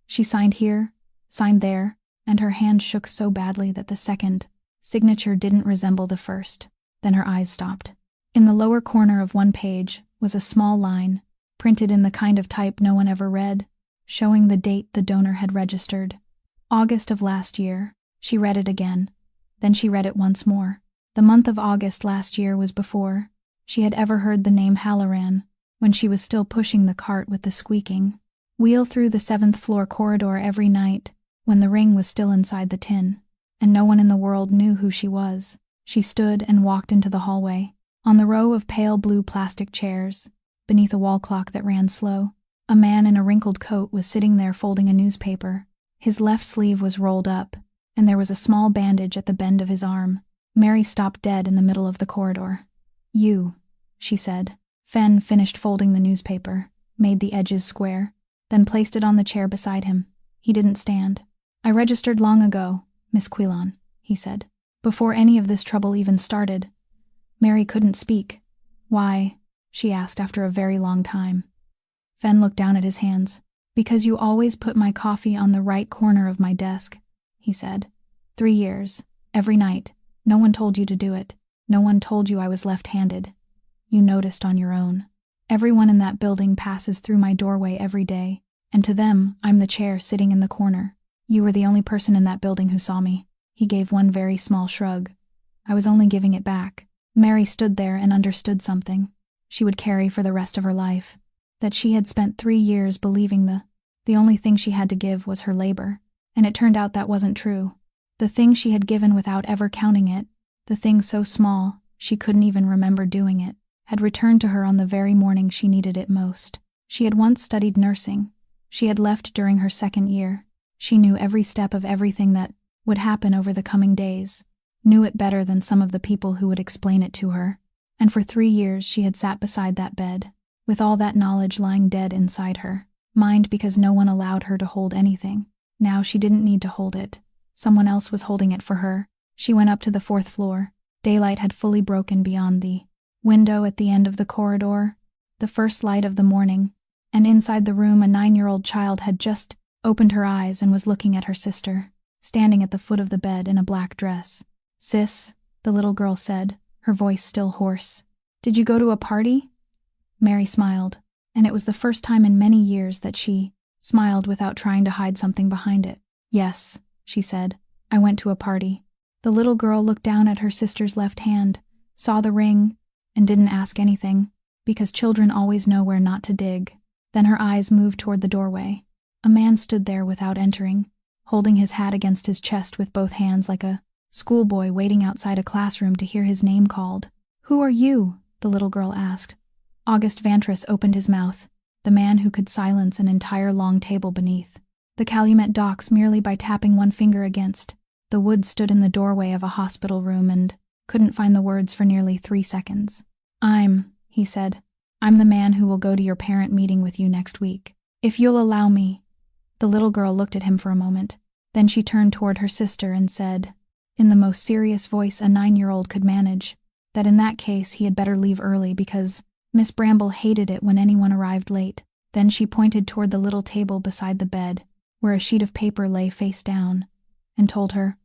S1: She signed here, signed there, and her hand shook so badly that the second signature didn't resemble the first. Then her eyes stopped. In the lower corner of one page was a small line, printed in the kind of type no one ever read, showing the date the donor had registered. August of last year. She read it again. Then she read it once more. The month of August last year was before she had ever heard the name Halloran, when she was still pushing the cart with the squeaking wheel through the 7th floor corridor every night, when the ring was still inside the tin, and no one in the world knew who she was. She stood and walked into the hallway. On the row of pale blue plastic chairs, beneath a wall clock that ran slow, a man in a wrinkled coat was sitting there folding a newspaper. His left sleeve was rolled up, and there was a small bandage at the bend of his arm. Mary stopped dead in the middle of the corridor. "You," she said. Fen finished folding the newspaper, made the edges square, then placed it on the chair beside him. He didn't stand. "I registered long ago, Miss Quillan," he said. "Before any of this trouble even started." Mary couldn't speak. "Why?" she asked after a very long time. Fen looked down at his hands. "Because you always put my coffee on the right corner of my desk," he said. 3 years. Every night. No one told you to do it. No one told you I was left-handed. You noticed on your own. Everyone in that building passes through my doorway every day, and to them, I'm the chair sitting in the corner. You were the only person in that building who saw me." He gave one very small shrug. "I was only giving it back." Mary stood there and understood something she would carry for the rest of her life. That she had spent 3 years believing the only thing she had to give was her labor, and it turned out that wasn't true. The thing she had given without ever counting it, the thing so small she couldn't even remember doing it, had returned to her on the very morning she needed it most. She had once studied nursing. She had left during her 2nd year. She knew every step of everything that would happen over the coming days, knew it better than some of the people who would explain it to her. And for 3 years she had sat beside that bed, with all that knowledge lying dead inside her mind because no one allowed her to hold anything. Now she didn't need to hold it. Someone else was holding it for her. She went up to the 4th floor. Daylight had fully broken beyond the window at the end of the corridor, the first light of the morning, and inside the room a 9-year-old child had just opened her eyes and was looking at her sister, standing at the foot of the bed in a black dress. "Sis," the little girl said, her voice still hoarse. "Did you go to a party?" Mary smiled, and it was the first time in many years that she smiled without trying to hide something behind it. "Yes," she said, "I went to a party." The little girl looked down at her sister's left hand, saw the ring, and didn't ask anything, because children always know where not to dig. Then her eyes moved toward the doorway. A man stood there without entering, holding his hat against his chest with both hands like a schoolboy waiting outside a classroom to hear his name called. "Who are you?" the little girl asked. August Vantris opened his mouth, the man who could silence an entire long table beneath the Calumet docks merely by tapping one finger against the wood, stood in the doorway of a hospital room and couldn't find the words for nearly 3 seconds. He said, "I'm the man who will go to your parent meeting with you next week. If you'll allow me." The little girl looked at him for a moment. Then she turned toward her sister and said, in the most serious voice a 9-year-old could manage, that in that case he had better leave early because Miss Bramble hated it when anyone arrived late. Then she pointed toward the little table beside the bed, where a sheet of paper lay face down, and told her,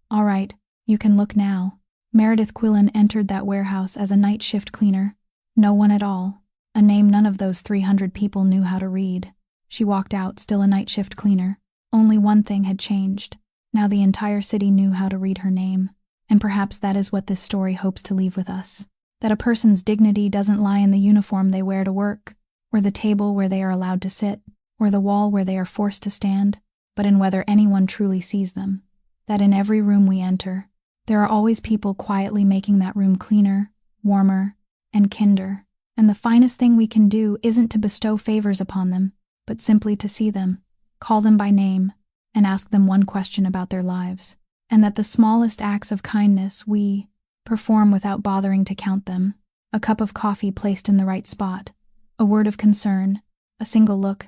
S1: "All right, you can look now." Meredith Quillan entered that warehouse as a night shift cleaner. No one at all. A name none of those 300 people knew how to read. She walked out, still a night shift cleaner. Only one thing had changed. Now the entire city knew how to read her name. And perhaps that is what this story hopes to leave with us. That a person's dignity doesn't lie in the uniform they wear to work, or the table where they are allowed to sit, or the wall where they are forced to stand, but in whether anyone truly sees them. That in every room we enter, there are always people quietly making that room cleaner, warmer, and kinder. And the finest thing we can do isn't to bestow favors upon them, but simply to see them, call them by name, and ask them one question about their lives. And that the smallest acts of kindness we perform without bothering to count them, a cup of coffee placed in the right spot, a word of concern, a single look,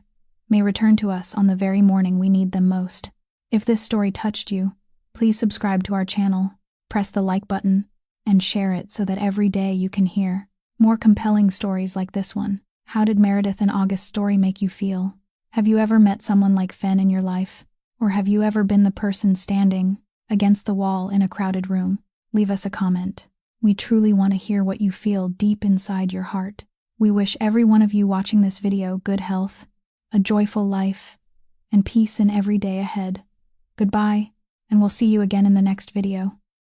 S1: may return to us on the very morning we need them most. If this story touched you, please subscribe to our channel, press the like button, and share it so that every day you can hear more compelling stories like this one. How did Meredith and August's story make you feel? Have you ever met someone like Fen in your life? Or have you ever been the person standing against the wall in a crowded room? Leave us a comment. We truly want to hear what you feel deep inside your heart. We wish every one of you watching this video good health, a joyful life, and peace in every day ahead. Goodbye, and we'll see you again in the next video.